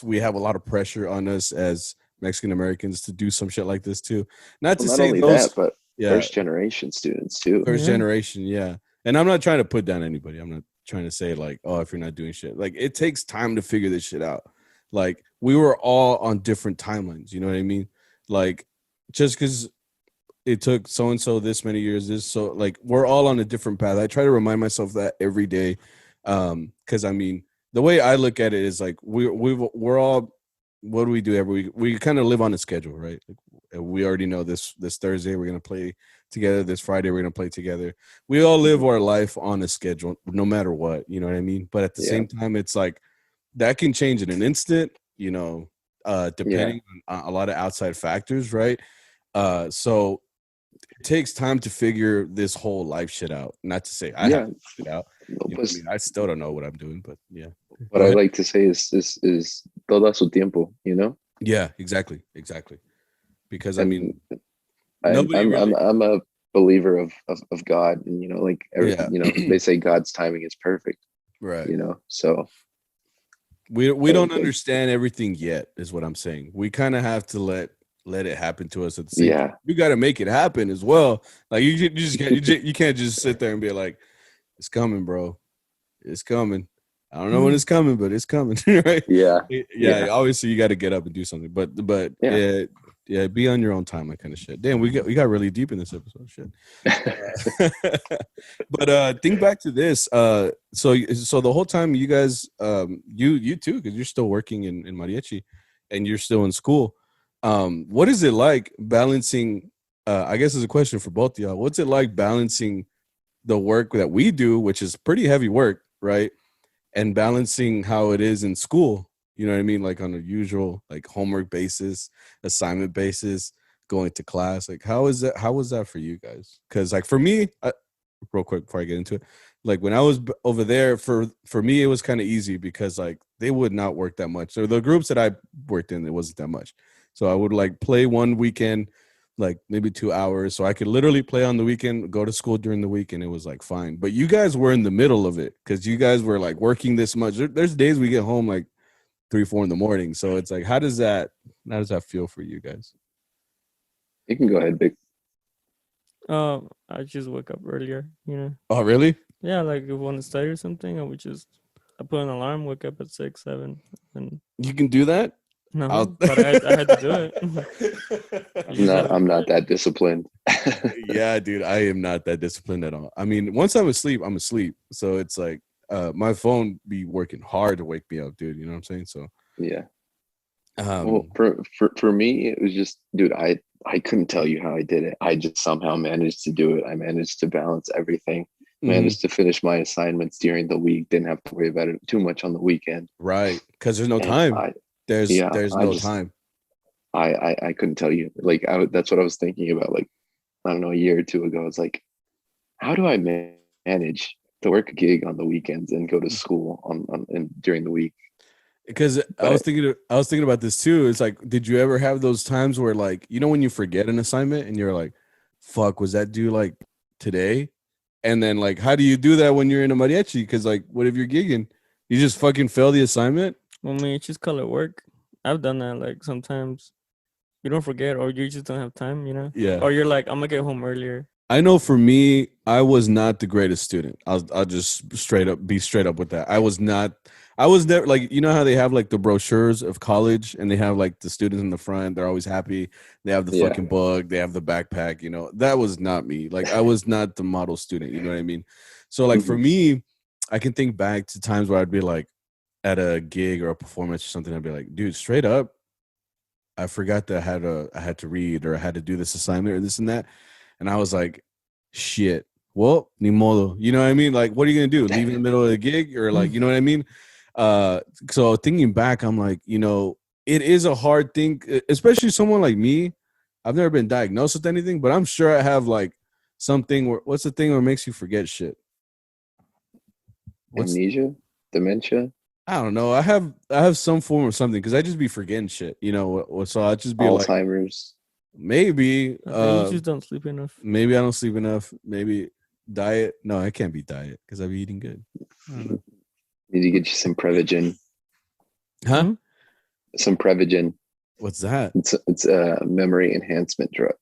we have a lot of pressure on us as Mexican Americans to do some shit like this too. Not only that, but first generation students too. First generation, yeah. And I'm not trying to put down anybody. I'm not trying to say like, oh, if you're not doing shit, like it takes time to figure this shit out. Like we were all on different timelines. You know what I mean? Like just because it took so and so this many years, like we're all on a different path. I try to remind myself that every day. Because I mean, the way I look at it is like we're all, what do we do every week? We kind of live on a schedule, right? Like, we already know this Thursday we're gonna play together. This Friday we're gonna play together. We all live our life on a schedule, no matter what. You know what I mean? But at the same time, it's like that can change in an instant. Depending on a lot of outside factors, right? So it takes time to figure this whole life shit out. Not to say I haven't figured it out. I mean, I still don't know what I'm doing, but yeah. What I like to say is todo su tiempo, Yeah, exactly. Because and I mean, I'm a believer of God, and they say God's timing is perfect, right? So we don't understand everything yet, is what I'm saying. We kind of have to let it happen to us at the same time. You got to make it happen as well. Like you just can't you can't just sit there and be like, it's coming, bro. It's coming. I don't know when it's coming, but it's coming. Right? Yeah. Obviously, you got to get up and do something. But be on your own time, that kind of shit. Damn, we got really deep in this episode. Shit. But think back to this. So the whole time you guys, you too, because you're still working in mariachi, and you're still in school. What is it like balancing? I guess it's a question for both of y'all. What's it like balancing the work that we do, which is pretty heavy work, right? And balancing how it is in school, you know what I mean? Like on a usual like homework basis, assignment basis, going to class. Like how was that for you guys? Because like for me, real quick before I get into it, like when I was over there, for me it was kind of easy because like they would not work that much. So the groups that I worked in, it wasn't that much. So I would like play one weekend, like maybe 2 hours, so I could literally play on the weekend, go to school during the week, and it was like fine. But you guys were in the middle of it because you guys were like working this much. There's days we get home like 3-4 in the morning. So it's like, how does that feel for you guys? You can go ahead, Big. I just wake up earlier, Oh, really? Yeah, like if I want to study or something, I would just I put an alarm, wake up at 6, 7, and you can do that. No, but I had to do it. I'm not that disciplined. Yeah, dude, I am not that disciplined at all. I mean, once I'm asleep, I'm asleep. So it's like my phone be working hard to wake me up, dude. You know what I'm saying? So yeah. Well, for me, it was just, dude, I couldn't tell you how I did it. I just somehow managed to do it. I managed to balance everything. Managed to finish my assignments during the week. Didn't have to worry about it too much on the weekend. Right, because there's no time. There's no time. I couldn't tell you. Like that's what I was thinking about. Like, I don't know, a year or two ago. It's like, how do I manage to work a gig on the weekends and go to school and during the week? Because I was thinking about this too. It's like, did you ever have those times where, like, you know, when you forget an assignment and you're like, fuck, was that due like today? And then, like, how do you do that when you're in a mariachi? Because, like, what if you're gigging? You just fucking fail the assignment? I mean, just call it work. I've done that. Like, sometimes you don't forget, or you just don't have time, you know? Yeah. Or you're like, I'm gonna get home earlier. I know for me, I was not the greatest student. I'll just be straight up with that. I was never, like, you know how they have like the brochures of college and they have like the students in the front, they're always happy. They have the fucking book, they have the backpack, you know. That was not me. Like, I was not the model student, you know what I mean? So, like, for me, I can think back to times where I'd be like at a gig or a performance or something, I'd be like, dude, straight up, I forgot that I had to read, or I had to do this assignment or this and that. And I was like, shit, well, ni modo. You know what I mean? Like, what are you going to do? Leave in the middle of the gig? Or, like, you know what I mean? So thinking back, I'm like, you know, it is a hard thing, especially someone like me. I've never been diagnosed with anything, but I'm sure I have like something where, what's the thing where it makes you forget shit? Amnesia? Dementia? I don't know. I have some form of something, because I just be forgetting shit, you know. So I'll just be Alzheimer's. Like, maybe you just don't sleep enough. Maybe I don't sleep enough. Maybe diet. No, it can't be diet, because I've been eating good. Need to get you some Prevagen. Huh? Some Prevagen. What's that? It's a memory enhancement drug.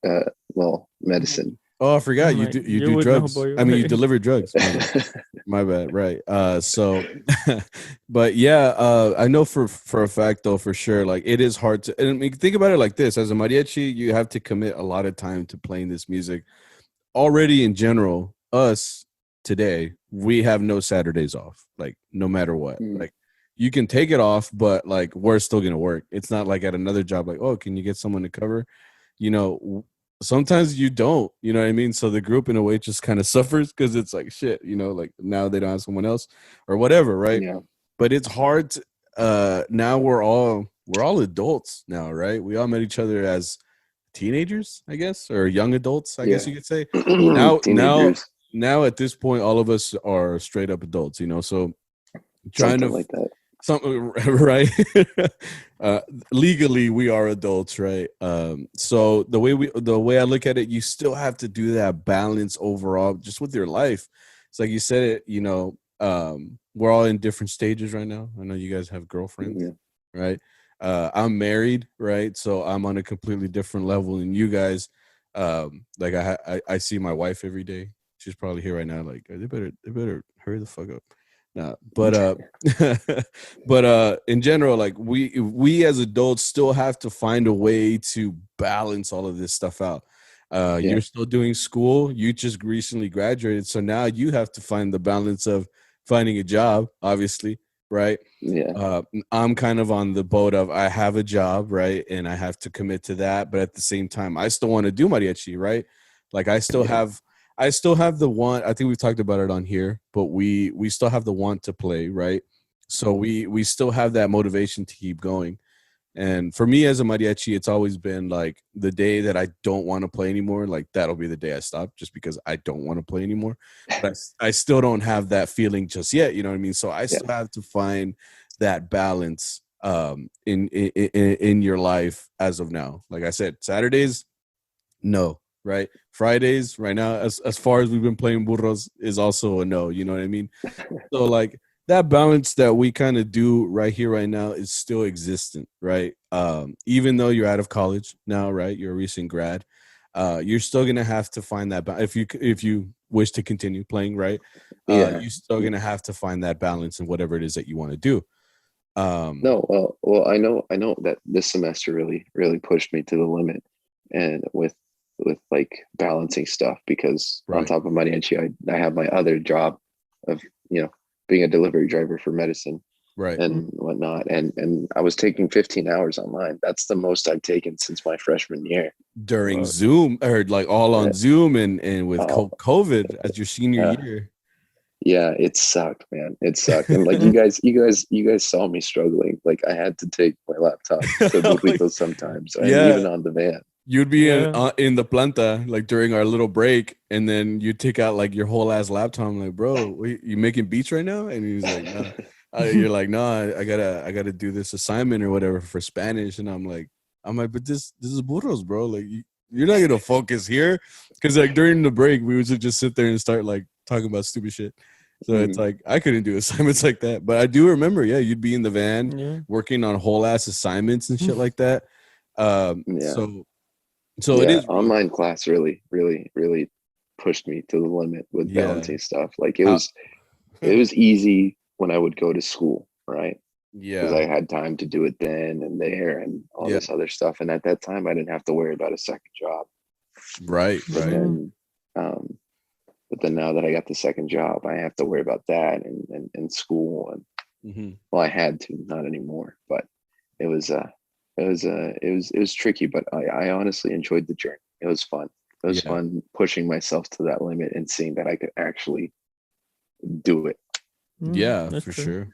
Medicine. Oh, I forgot you do drugs. I mean, you deliver drugs. My bad. Right. So, but yeah, I know for a fact though, for sure, like, it is hard to. And I mean, think about it like this: as a mariachi, you have to commit a lot of time to playing this music. Already, in general, us today, we have no Saturdays off. Like, no matter what, like, you can take it off, but like, we're still gonna work. It's not like at another job, like, oh, can you get someone to cover? You know. Sometimes you don't, you know what I mean? So the group in a way just kind of suffers, because it's like, shit, you know, like, now they don't have someone else or whatever, right? Yeah. But it's hard to, now we're all adults now, right? We all met each other as teenagers, I guess, or young adults, I guess you could say. now at this point, all of us are straight up adults, you know, so trying something to like that. Something, right? Legally, we are adults, right? So the way I look at it, you still have to do that balance overall, just with your life. It's like you said it, you know. We're all in different stages right now. I know you guys have girlfriends, right? I'm married, right? So I'm on a completely different level than you guys. Like, I see my wife every day. She's probably here right now. Like, they better hurry the fuck up. No, but in general, like, we as adults still have to find a way to balance all of this stuff out. You're still doing school. You just recently graduated, so now you have to find the balance of finding a job, obviously, right? Yeah. I'm kind of on the boat of, I have a job, right, and I have to commit to that, but at the same time, I still want to do mariachi, right? Like, I still have the want. I think we've talked about it on here, but we still have the want to play, right? So we still have that motivation to keep going. And for me as a mariachi, it's always been like, the day that I don't want to play anymore, like, that'll be the day I stop, just because I don't want to play anymore. But I still don't have that feeling just yet, you know what I mean? So I still have to find that balance in your life as of now. Like I said, Saturdays, no. Right, Fridays right now, as far as we've been playing burros, is also a no. You know what I mean? So, like, that balance that we kind of do right here, right now, is still existent, right? Even though you're out of college now, right? You're a recent grad. you're still gonna have to find that if you wish to continue playing, right? You're still gonna have to find that balance in whatever it is that you want to do. No, well, I know that this semester really pushed me to the limit, and with like balancing stuff, because on top of Mariachi, I have my other job of being a delivery driver for medicine, right, and whatnot, and I was taking 15 hours online. That's the most I've taken since my freshman year during Zoom, or like all on Zoom and with COVID as your senior year. Yeah, it sucked, man. It sucked. And like you guys saw me struggling. Like I had to take my laptop to Burrito sometimes, and even on the van. You'd be in the planta like during our little break, and then you take out like your whole ass laptop. I'm like, bro, you making beats right now? And he's like, no. You're like, no, I gotta do this assignment or whatever for Spanish. And I'm like, but this is burros, bro. Like you're not gonna focus here, because like during the break we would just sit there and start like talking about stupid shit. So it's like I couldn't do assignments like that. But I do remember, you'd be in the van working on whole ass assignments and shit like that. So it is online class really pushed me to the limit with balancing stuff. Like it was easy when I would go to school, right? Yeah, because I had time to do it then and there and all this other stuff. And at that time, I didn't have to worry about a second job. Right. But then now that I got the second job, I have to worry about that and school and well, I had to, not anymore. But it was tricky. But I honestly enjoyed the journey. It was fun. It was fun pushing myself to that limit and seeing that I could actually do it. Yeah, for sure.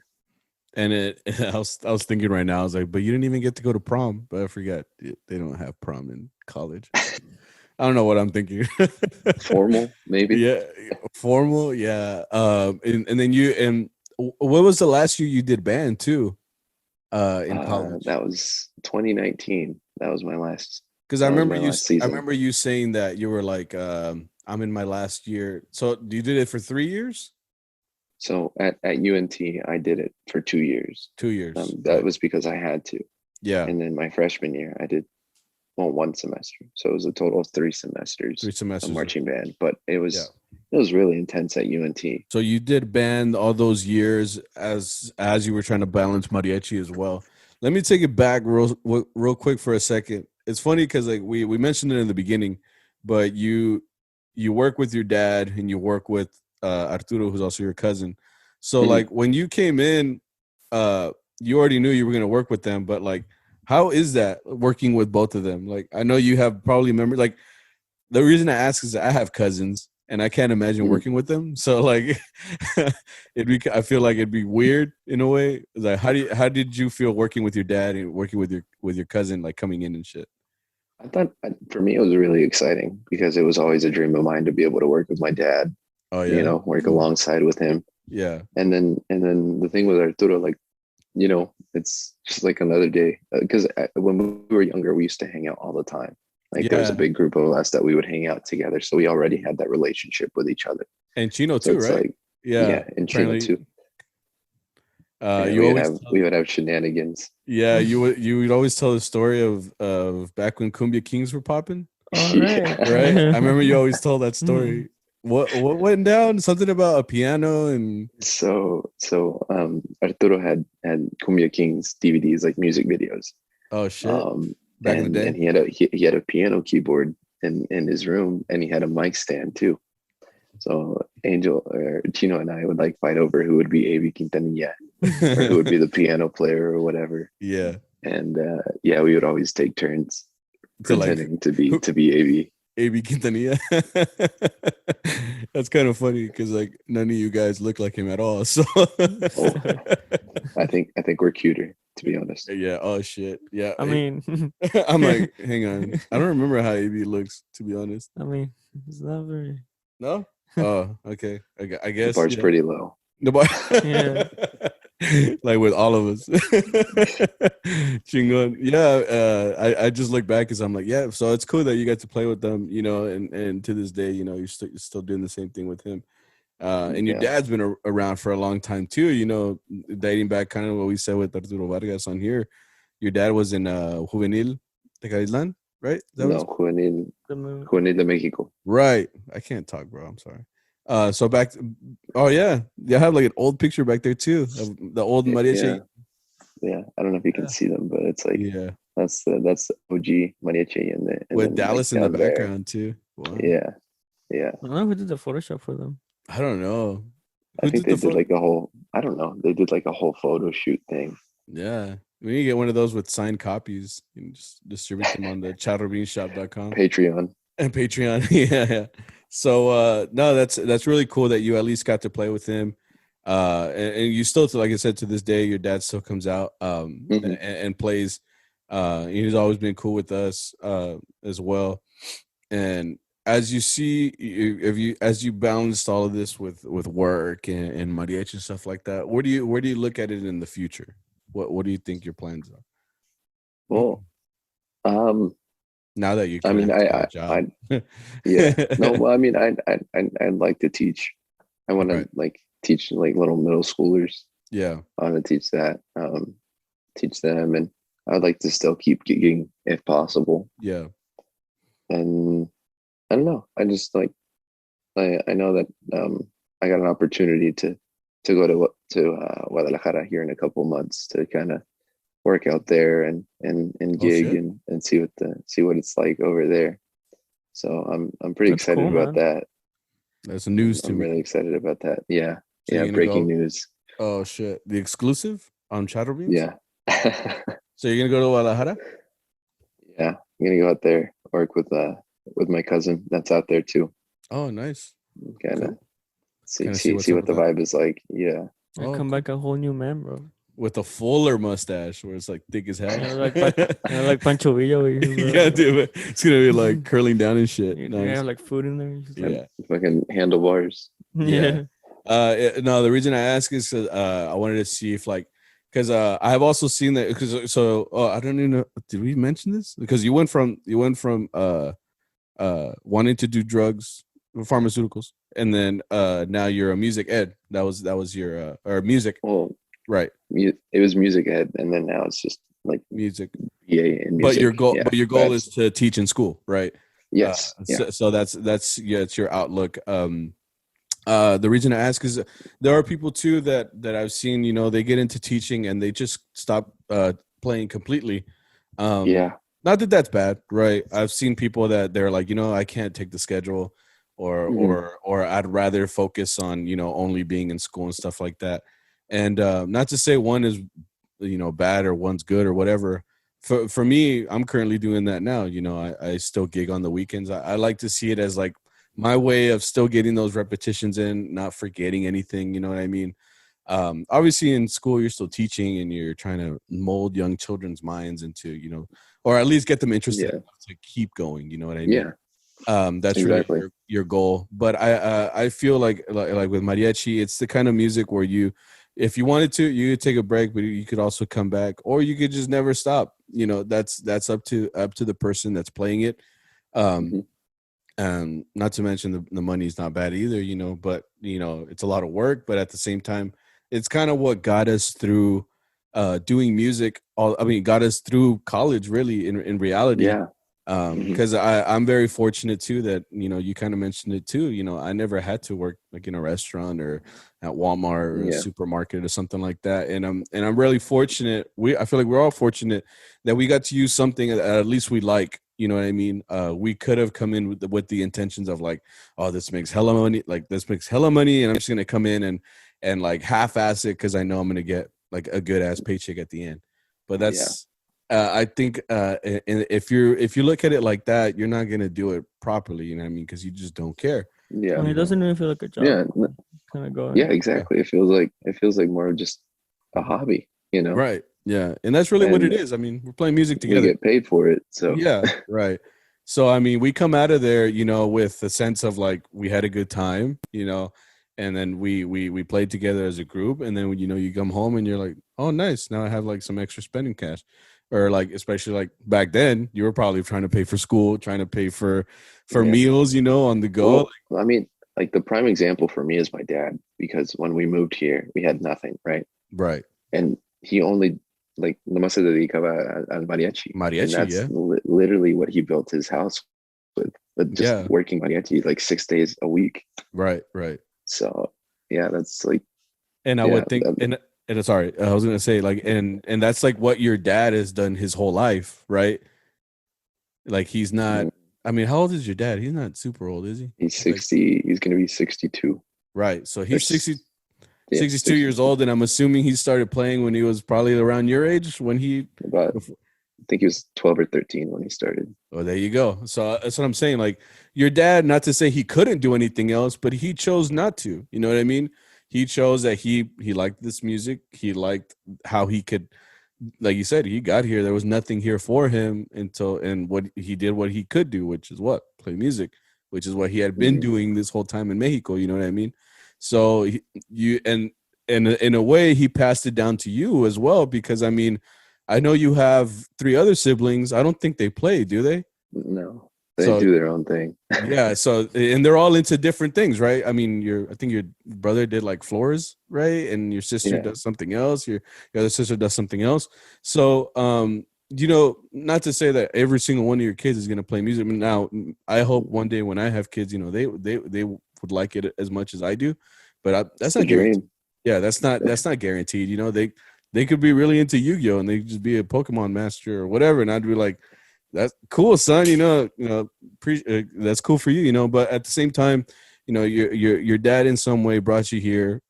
And I was thinking right now, I was like, but you didn't even get to go to prom. But I forgot they don't have prom in college. I don't know what I'm thinking. Formal, maybe. Yeah, formal. Yeah. And then what was the last year you did band too? In college. That was 2019. That was my last. Because I remember you saying that you were like, I'm in my last year. So you did it for 3 years? So at UNT, I did it for 2 years. 2 years. That was because I had to. Yeah. And then my freshman year, I did 1 semester. So it was a total of 3 semesters. 3 semesters of marching band. But it was really intense at UNT. So you did band all those years as you were trying to balance mariachi as well. Let me take it back real quick for a second. It's funny because like we mentioned it in the beginning, but you work with your dad and you work with Arturo, who's also your cousin. So like when you came in, you already knew you were going to work with them, but like, how is that working with both of them? Like, I know you have probably memories. Like, the reason I ask is I have cousins and I can't imagine working with them. So like, I feel like it'd be weird in a way. Like, how did you feel working with your dad and working with your cousin, like coming in and shit? I thought for me, it was really exciting because it was always a dream of mine to be able to work with my dad. Oh yeah. Work alongside with him. Yeah. And then the thing with Arturo, like, it's just like another day. Because when we were younger, we used to hang out all the time. Like there was a big group of us that we would hang out together. So we already had that relationship with each other. And Chino too, right? Like, yeah, and Chino too. We would have shenanigans. Yeah, you would always tell the story of back when Cumbia Kings were popping. All right. Right. I remember you always tell that story. What went down? Something about a piano and so Arturo had Cumbia Kings DVDs, like music videos. Oh shit! Back in the day, and he had a piano keyboard in his room, and he had a mic stand too. So Angel or Chino and I would like fight over who would be AB Quintanilla or who would be the piano player or whatever. Yeah, and we would always take turns pretending to be AB. AB Quintanilla. That's kind of funny because like none of you guys look like him at all. So I think we're cuter, to be honest. Yeah. Oh shit. Yeah. I mean, I'm like, hang on. I don't remember how AB looks, to be honest. I mean, it's not very. No. Oh, okay. I guess the bar's pretty low. The bar. Yeah. Like with all of us. Chingon. Yeah, I just look back because I'm like, yeah, so it's cool that you got to play with them, and to this day, you're still doing the same thing with him. And your dad's been around for a long time too, dating back kind of what we said with Arturo Vargas on here. Your dad was in Juvenil Tecaislan. right? No, Juvenil de Mexico. Right. I can't talk, bro. I'm sorry. So oh yeah, you have like an old picture back there too of the old mariachi. Yeah. I don't know if you can see them, but it's like that's the OG Mariachi and with Dallas in the background too. Wow. Yeah. I don't know who did the Photoshop for them. I don't know. I think they did like a whole. I don't know. They did like a whole photo shoot thing. Yeah, we need to get one of those with signed copies and just distribute them on the charrobeanspodcast.com. Patreon. And Patreon. Yeah. So no, that's really cool that you at least got to play with him. And you still, like I said, to this day, your dad still comes out and plays. He's always been cool with us as well. And as you see, as you balanced all of this with work and mariachi and stuff like that, where do you look at it in the future? What do you think your plans are? Well, now that you, I mean, no, well, I mean, I'd like to teach. I want to like teach like little middle schoolers. Yeah, I want to teach that, teach them, and I'd like to still keep gigging if possible. Yeah, and I don't know. I just like I know that I got an opportunity to go to Guadalajara here in a couple months to kind of work out there and gig and see what it's like over there. So I'm pretty excited about that. That's news to me. I'm really excited about that. Yeah. So breaking news. Oh shit. The exclusive on CharroBeans? Yeah. So you're gonna go to Guadalajara? Yeah. I'm gonna go out there, work with my cousin that's out there too. Oh, nice. Kind of see what the vibe is like. Yeah. Come back a whole new man, bro. With a fuller mustache where it's like thick as hell. Like Pancho Villa. Yeah, dude. It's gonna be like curling down and shit. You're gonna have like food in there. Yeah. Fucking handlebars. Yeah. No, the reason I ask is because I wanted to see if like, because I have also seen that because I don't even know, did we mention this? Because you went from wanting to do drugs, pharmaceuticals, and then now you're a music ed. That was your or music. Well, right. It was music ed, and then now it's just like music. BA in music. But your goal is to teach in school, right? Yes. So that's it's your outlook. The reason I ask is there are people too that I've seen, you know, they get into teaching and they just stop playing completely. Not that that's bad, right? I've seen people that they're like, you know, I can't take the schedule or I'd rather focus on, you know, only being in school and stuff like that. And not to say one is, you know, bad or one's good or whatever. For me, I'm currently doing that now. You know, I still gig on the weekends. I like to see it as like my way of still getting those repetitions in, not forgetting anything. You know what I mean? Obviously in school, you're still teaching and you're trying to mold young children's minds into, you know, or at least get them interested to keep going. You know what I mean? Yeah. That's exactly. Really your goal. But I feel like with mariachi, it's the kind of music where if you wanted to, you could take a break, but you could also come back, or you could just never stop. You know, that's up to the person that's playing it. And not to mention the money's not bad either, you know, but you know, it's a lot of work, but at the same time, it's kind of what got us through doing music. Got us through college really in reality. Yeah. Because I'm very fortunate too that, you know, you kind of mentioned it too, you know, I never had to work like in a restaurant or at Walmart or a supermarket or something like that. And I'm really fortunate. I feel like we're all fortunate that we got to use something that at least we like, you know what I mean? We could have come in with the intentions of like, oh, this makes hella money. And I'm just going to come in and like half-ass it because I know I'm going to get like a good ass paycheck at the end. But that's, I think if you look at it like that, you're not gonna do it properly. You know what I mean? Because you just don't care. Yeah, I mean, it doesn't even feel like a job. Yeah, kind of going. Yeah, exactly. It feels like more of just a hobby. You know? Right. Yeah, and that's really what it is. I mean, we're playing music together. We get paid for it. So yeah, right. So I mean, we come out of there, you know, with a sense of like we had a good time, you know, and then we played together as a group, and then you know you come home and you're like, oh, nice. Now I have like some extra spending cash. Or like, especially like back then, you were probably trying to pay for school, trying to pay for meals, you know, on the go. Well, I mean, like the prime example for me is my dad, because when we moved here, we had nothing, right? Right. And he only like nomás se dedicaba al mariachi. And that's yeah. literally what he built his house with. But just working mariachi like 6 days a week. Right. So yeah, that's like. And I would think, and sorry, I was gonna say like, and that's like what your dad has done his whole life, right? Like he's not. I mean, how old is your dad? He's not super old, is he? He's 60. Like, he's gonna be 62. Right. So he's 62 years old, and I'm assuming he started playing when he was probably around your age. When he, I think he was 12 or 13 when he started. Oh, there you go. So that's what I'm saying. Like your dad, not to say he couldn't do anything else, but he chose not to. You know what I mean? He chose that he liked this music. He liked how he could, like you said, he got here. There was nothing here for him and what he did, what he could do, which is what? Play music, which is what he had been doing this whole time in Mexico. You know what I mean? So in a way, he passed it down to you as well, because I mean, I know you have 3 other siblings. I don't think they play, do they? No. They do their own thing. Yeah, so and they're all into different things, right? I mean, I think your brother did like floors, right? And your sister does something else. Your other sister does something else. So, you know, not to say that every single one of your kids is going to play music. Now, I hope one day when I have kids, you know, they would like it as much as I do, but that's not guaranteed. Yeah, that's not guaranteed. You know, they could be really into Yu-Gi-Oh! And they could just be a Pokemon master or whatever, and I'd be like, that's cool, son. You know, that's cool for you. You know, but at the same time, you know, your dad in some way brought you here,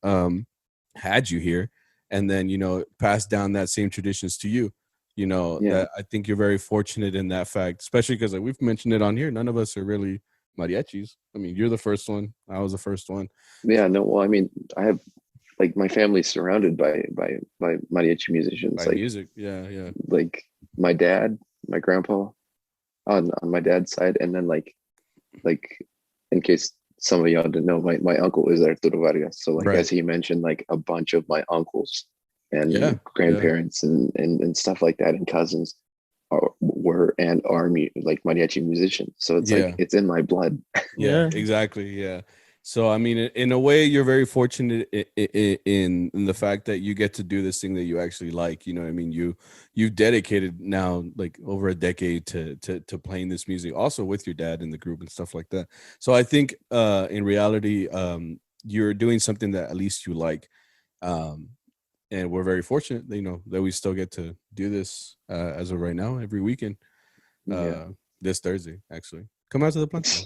had you here, and then you know passed down that same traditions to you. You know, that I think you're very fortunate in that fact, especially because like we've mentioned it on here. None of us are really mariachis. I mean, you're the first one. I was the first one. Yeah. No. Well, I mean, I have like my family's surrounded by mariachi musicians. By like music. Yeah. Like my dad, my grandpa on my dad's side, and then like in case some of y'all didn't know, my uncle is Arturo Vargas. So like as he mentioned, like a bunch of my uncles and grandparents and stuff like that and cousins were like mariachi musicians. So it's like it's in my blood. Yeah, exactly. Yeah. So, I mean, in a way, you're very fortunate in the fact that you get to do this thing that you actually like. You know what I mean? You've dedicated now like over a decade to playing this music, also with your dad in the group and stuff like that. So I think in reality, you're doing something that at least you like. And we're very fortunate, you know, that we still get to do this as of right now, every weekend. This Thursday, actually. Come out to the planta.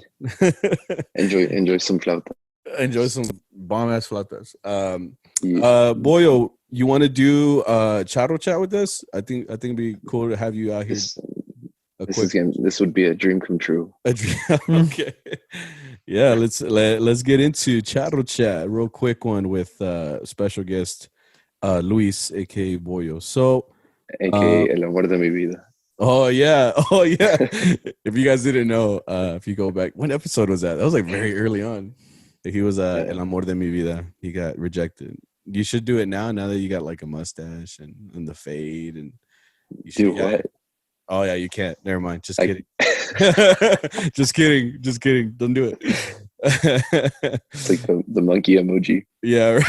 enjoy some flauta. Enjoy some bomb ass flautas. Bollo, you want to do Charro chat with us? I think it'd be cool to have you out here. This would be a dream come true. Okay. Yeah, let's get into Charro chat, real quick one with special guest Luis, aka Bollo. So, aka El Amor de Mi Vida. Oh yeah. If you guys didn't know, if you go back, what episode was that? That was like very early on. He was El Amor de Mi Vida. He got rejected. You should do it now that you got like a mustache and the fade and you should do what? Oh yeah, you can't. Never mind. Just kidding. Just kidding. Don't do it. It's like the monkey emoji. Yeah.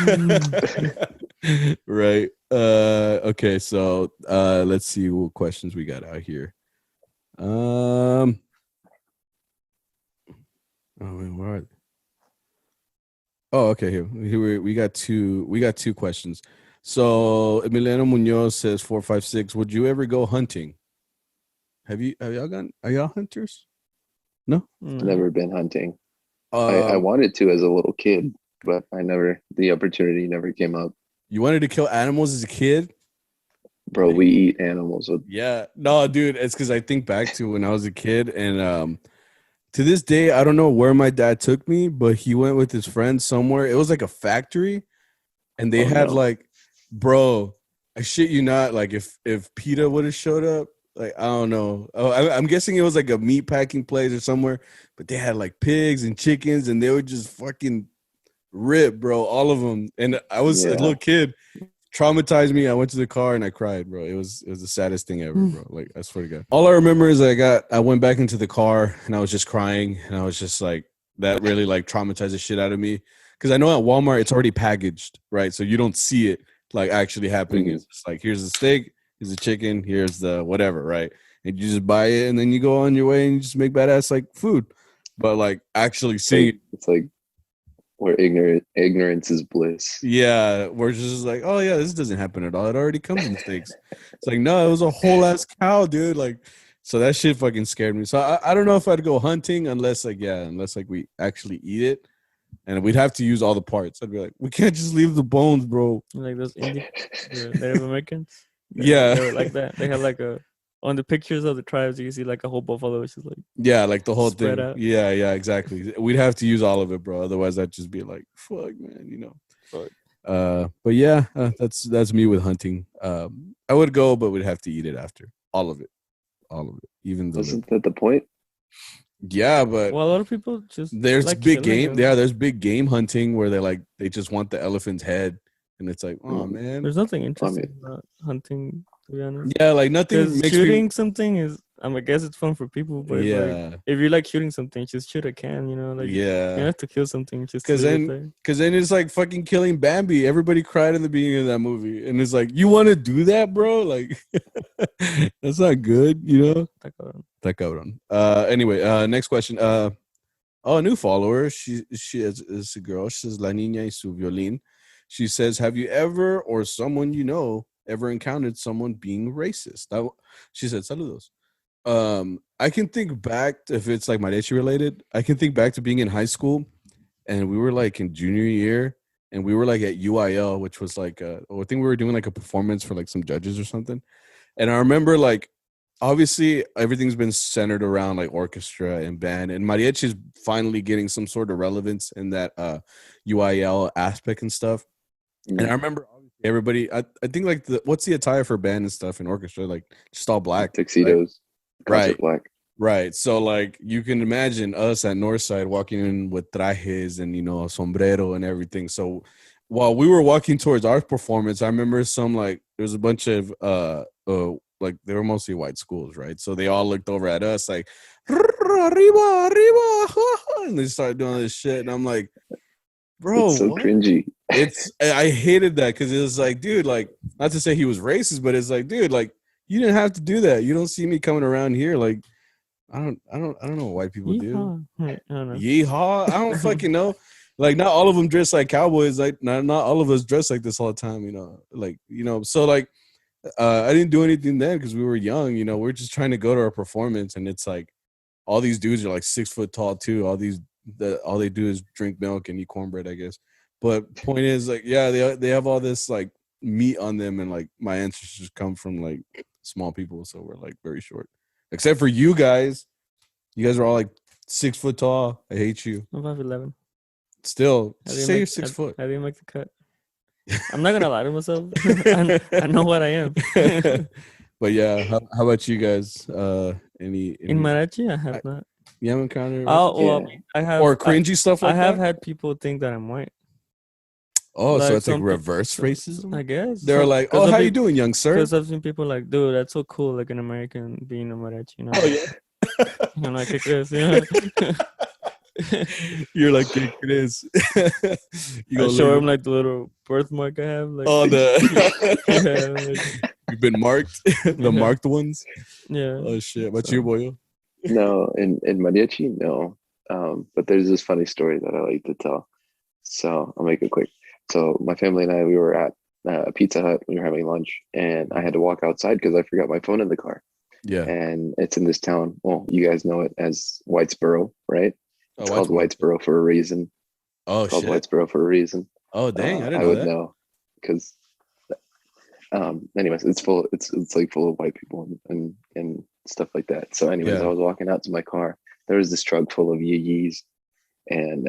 Right. Okay, so let's see what questions we got out here. Oh, where are they? Oh, okay, here we got two questions. So Emiliano Munoz says 456, would you ever go hunting? Have y'all gone? Are y'all hunters? No? Never been hunting. I wanted to as a little kid, but the opportunity never came up. You wanted to kill animals as a kid? Bro, we eat animals. Yeah. No, dude, it's because I think back to when I was a kid, and to this day, I don't know where my dad took me, but he went with his friends somewhere. It was like a factory, and they had like, bro, I shit you not, like if PETA would have showed up, like, I don't know. Oh, I'm guessing it was like a meat packing place or somewhere, but they had like pigs and chickens, and they would just fucking rip, bro, all of them. And I was a little kid. Traumatized me. I went to the car and I cried, bro. It was the saddest thing ever, bro. Like, I swear to God. All I remember is I went back into the car and I was just crying, and I was just like, that really like traumatized the shit out of me. Because I know at Walmart it's already packaged, right? So you don't see it like actually happening. It's just like, here's the steak, Here's the chicken. Here's the whatever, right? And you just buy it, and then you go on your way and you just make badass like food. But like actually seeing, it's like where ignorance is bliss. Yeah, we're just like, oh yeah, this doesn't happen at all. It already comes in steaks. It's like, no, it was a whole ass cow, dude. Like, so that shit fucking scared me. So I don't know if I'd go hunting unless we actually eat it, and we'd have to use all the parts. I'd be like, we can't just leave the bones, bro. Like those Indian Native Americans. Yeah, they were like that. They had like on the pictures of the tribes, you can see like a whole buffalo, which is like like the whole thing. Out. Yeah, exactly. We'd have to use all of it, bro. Otherwise, I'd just be like, fuck, man, Fuck. But yeah, that's me with hunting. I would go, but we'd have to eat it after. All of it. Even though isn't that the point? Yeah, but a lot of people just there's like big game. Yeah, there's big game hunting where they just want the elephant's head, and it's like, oh man, there's nothing interesting about hunting, to be honest. Yeah, like nothing. Shooting something is, I guess it's fun for people, but like, if you like shooting something, just shoot a can, like you have to kill something just because then it's like fucking killing Bambi. Everybody cried in the beginning of that movie, and it's like, you want to do that, bro? Like that's not good, That cabrón. Anyway, next question. A new follower. She is a girl. She says La Niña y su violín. She says, have you ever or someone ever encountered someone being racist? She said, saludos. I can think back to, if it's like mariachi related, I can think back to being in high school, and we were like in junior year, and we were like at UIL, which was like I think we were doing like a performance for like some judges or something. And I remember like, obviously everything's been centered around like orchestra and band, and mariachi is finally getting some sort of relevance in that UIL aspect and stuff. And I remember everybody, I think like what's the attire for band and stuff in orchestra? Like just all black. Tuxedos. Right. Black. Right. So like you can imagine us at Northside walking in with trajes and sombrero and everything. So while we were walking towards our performance, I remember there was a bunch of like they were mostly white schools, right? So they all looked over at us like arriba, and they started doing this shit, and I'm like, bro, it's so what? cringy. I hated that because it was like, dude, like, not to say he was racist, but it's like, dude, like, you didn't have to do that. You don't see me coming around here. Like, I don't know what white people do. Yeehaw. I don't fucking know. Like, not all of them dress like cowboys. Like, not all of us dress like this all the time, So like, I didn't do anything then because we were young, we're just trying to go to our performance, and it's like all these dudes are like 6 foot tall too. All they do is drink milk and eat cornbread, I guess. But point is, like, yeah, they have all this like meat on them, and like my ancestors come from like small people, so we're like very short. Except for you guys. You guys are all like 6 foot tall. I hate you. I'm 5'11". Still, say you're 6 foot. I didn't make the cut. I'm not gonna lie to myself. I know what I am. But yeah, how about you guys? Any in mariachi? I have not. You haven't encountered? I have. Or cringy stuff like that? I have had people think that I'm white. Oh, so it's like reverse racism? I guess. They're like, oh, how you doing, young sir? Because I've seen people like, dude, that's so cool, like an American being a mariachi, Oh, yeah? I'm like, You're like, it is. I show him like the little birthmark I have. Like, you've been marked? The marked ones? Yeah. Oh, shit. What's your boy? No, in mariachi, no. But there's this funny story that I like to tell. So I'll make it quick. So my family and I, we were at a Pizza Hut. We were having lunch, and I had to walk outside because I forgot my phone in the car. Yeah. And it's in this town. Well, you guys know it as Whitesboro, right? It's called Whitesboro for a reason. Oh, it's called Whitesboro for a reason. Oh, dang! I would know because, anyways, it's full. It's like full of white people and stuff like that. So, anyways, I was walking out to my car. There was this truck full of yee-yees, and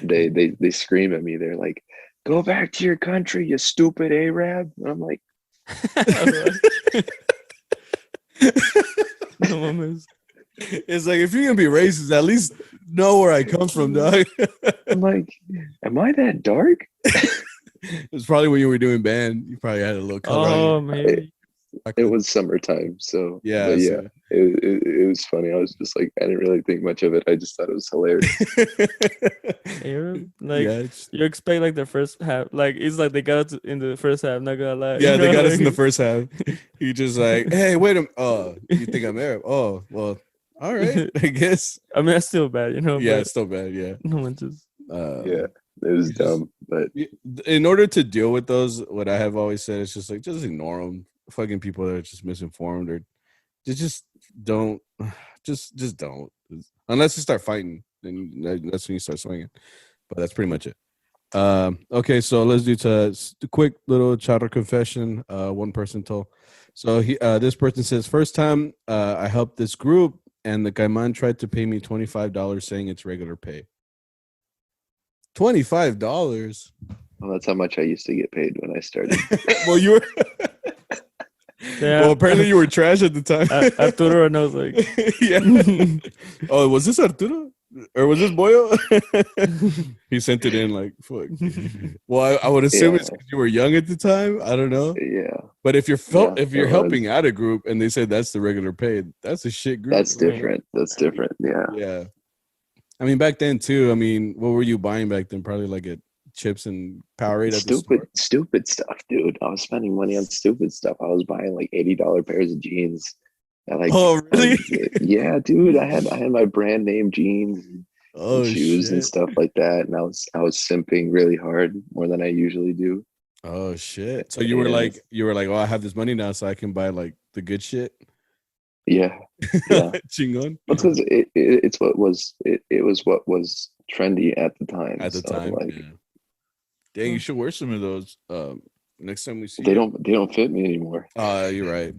they scream at me. They're like, "Go back to your country, you stupid Arab!" And I'm like, it's like, if you're gonna be racist, at least know where I come from, dog. I'm like, am I that dark? It's probably when you were doing band. You probably had a little color. Oh, maybe. it was summertime, so yeah, but yeah. It was funny. I was just like, I didn't really think much of it. I just thought it was hilarious. You expect like the first half, like it's like they got it in the first half. Not gonna lie. Yeah, they got us in the first half. You just like, hey, wait a minute. Oh, you think I'm Arab? Oh, well, all right, I guess. I mean, that's still bad, Yeah, it's still bad. Yeah, no one just. Yeah, it was dumb. But in order to deal with those, what I have always said is just like, just ignore them. Fucking people that are just misinformed or just don't, just don't. Unless you start fighting, then that's when you start swinging. But that's pretty much it. Okay, so let's do a quick little charro confession. One person told. So this person says, first time I helped this group, and the Caiman tried to pay me $25, saying it's regular pay. $25. Well, that's how much I used to get paid when I started. Well, you were. Yeah. Well, apparently you were trash at the time. Arturo, and I was like, yeah. Oh, was this Arturo? Or was this Bollo? He sent it in like, fuck. Well, I would assume it's because you were young at the time. I don't know. Yeah. But if you're helping out a group and they say that's the regular pay, that's a shit group. That's different. That's different. Yeah. Yeah. I mean, back then too. I mean, what were you buying back then? Probably like a chips and Powerade. Stupid stuff, dude. I was spending money on stupid stuff. I was buying like $80 pairs of jeans. Oh really? Yeah, dude. I had my brand name jeans and shoes and stuff like that, and I was simping really hard, more than I usually do. Oh shit! So you were like, oh, I have this money now, so I can buy like the good shit. Yeah. Chingon. Because it was what was trendy at the time. At the time, like, yeah. Dang, you should wear some of those. Next time we see they don't fit me anymore. You're right.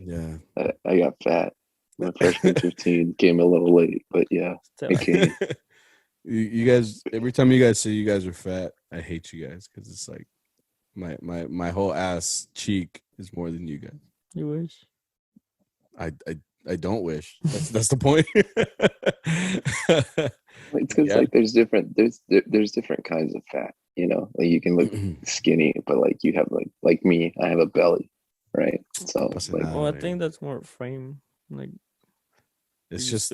Yeah, I got fat. My freshman 15 came a little late, but yeah, it came. You guys, every time you guys say you guys are fat, I hate you guys because it's like my whole ass cheek is more than you guys. You wish. I don't wish. That's the point. It's because like there's different kinds of fat. You know, like you can look skinny, but like you have like me, I have a belly, right? So like, I think that's more frame. Like it's just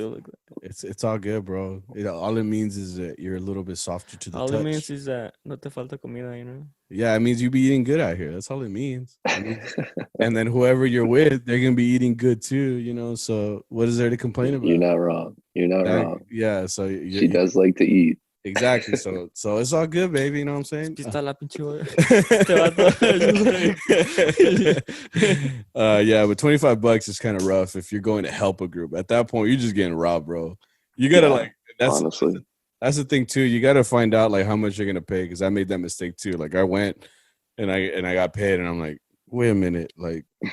it's all good, bro. All it means is that you're a little bit softer to the touch. All it means is that no te falta comida, you know. Yeah, it means you be eating good out here. That's all it means. And then whoever you're with, they're gonna be eating good too, you know. So what is there to complain about? You're not wrong. Wrong. Yeah. So she does like to eat. Exactly. So it's all good, baby. You know what I'm saying? Yeah, but $25 is kind of rough if you're going to help a group. At that point, you're just getting robbed, bro. You gotta honestly. That's the thing too. You gotta find out like how much you're gonna pay, because I made that mistake too. Like I went and I got paid, and I'm like, wait a minute, like this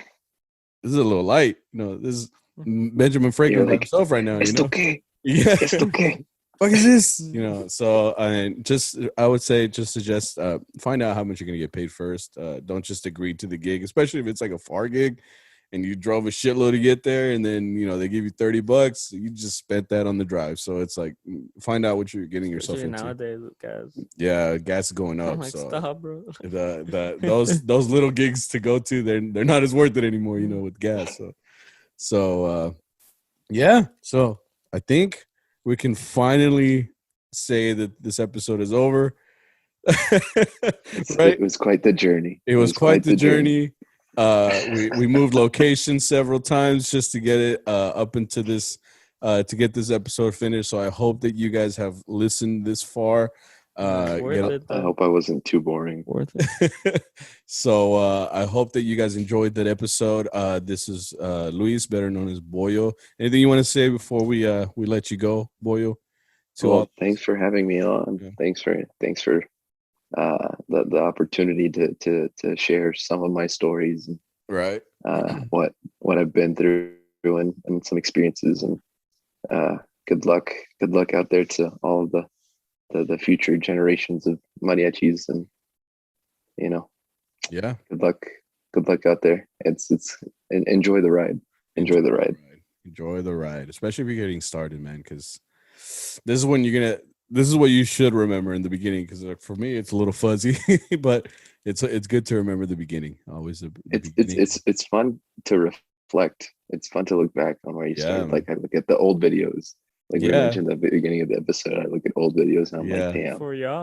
is a little light. You know, this is Benjamin Franklin like, himself right now. It's okay. Yeah, it's okay. What is this? You know, so I would say suggest find out how much you're gonna get paid first. Don't just agree to the gig, especially if it's like a far gig and you drove a shitload to get there, and then you know they give you $30. You just spent that on the drive. So it's like find out what you're getting yourself into. Nowadays, gas. Yeah, gas is going up. I'm like, so stop, bro. Those little gigs to go to, they're not as worth it anymore, you know, with gas. So yeah. So I think we can finally say that this episode is over. Right? It was quite the journey. It was quite the journey. We moved locations several times just to get it up into this, to get this episode finished. So I hope that you guys have listened this far. I hope I wasn't too boring. Worth it. So I hope that you guys enjoyed that episode. This is Luis, better known as Bollo. Anything you want to say before we let you go, Bollo? Thanks for having me on. Yeah. Thanks for the opportunity to share some of my stories and right. What I've been through and some experiences, and good luck out there to all of the future generations of mariachis, and you know, yeah, good luck out there. It's enjoy the ride. Enjoy the ride, especially if you're getting started, man, because this is what you should remember in the beginning, because like, for me it's a little fuzzy, but it's good to remember the beginning. Always the beginning. It's fun to reflect. It's fun to look back on where you started. Like I look at the old videos. Like we mentioned at the beginning of the episode, I look at old videos and I'm like, damn,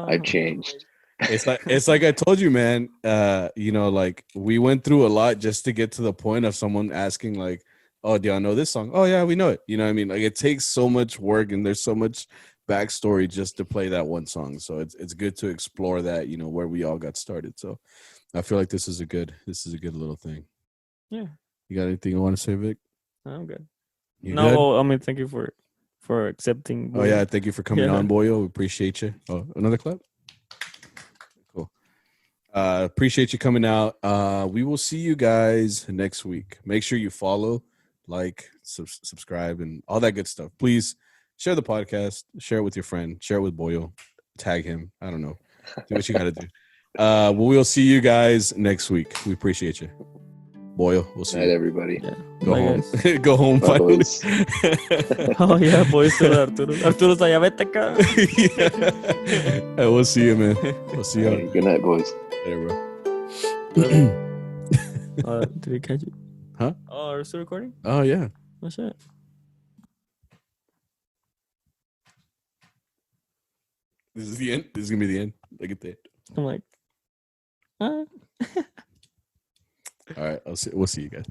I've changed. It's like I told you, man. Like we went through a lot just to get to the point of someone asking, like, "Oh, do y'all know this song?" "Oh yeah, we know it." You know what I mean? Like it takes so much work and there's so much backstory just to play that one song. So it's good to explore that, where we all got started. So I feel like this is a good little thing. Yeah. You got anything you want to say, Vic? I'm good. Good? I mean, thank you for accepting. Boyo. Oh yeah, thank you for coming on, Boyo. We appreciate you. Oh, another clap. Cool. Appreciate you coming out. We will see you guys next week. Make sure you follow, like, subscribe, and all that good stuff. Please share the podcast. Share it with your friend. Share it with Boyo. Tag him. I don't know. Do what you got to do. We'll see you guys next week. We appreciate you. Boyo, we'll see you. Everybody. Yeah. Go home. Go home finally. Oh yeah, boys. Arturo's allá, vete acá. Hey, we'll see you, man. We'll see you. Hey, good night, boys. Later, bro. Did it catch you? Huh? Oh, are we still recording? Oh yeah. What's that? This is the end. This is gonna be the end. Look at that. I'm like, All right. We'll see you guys.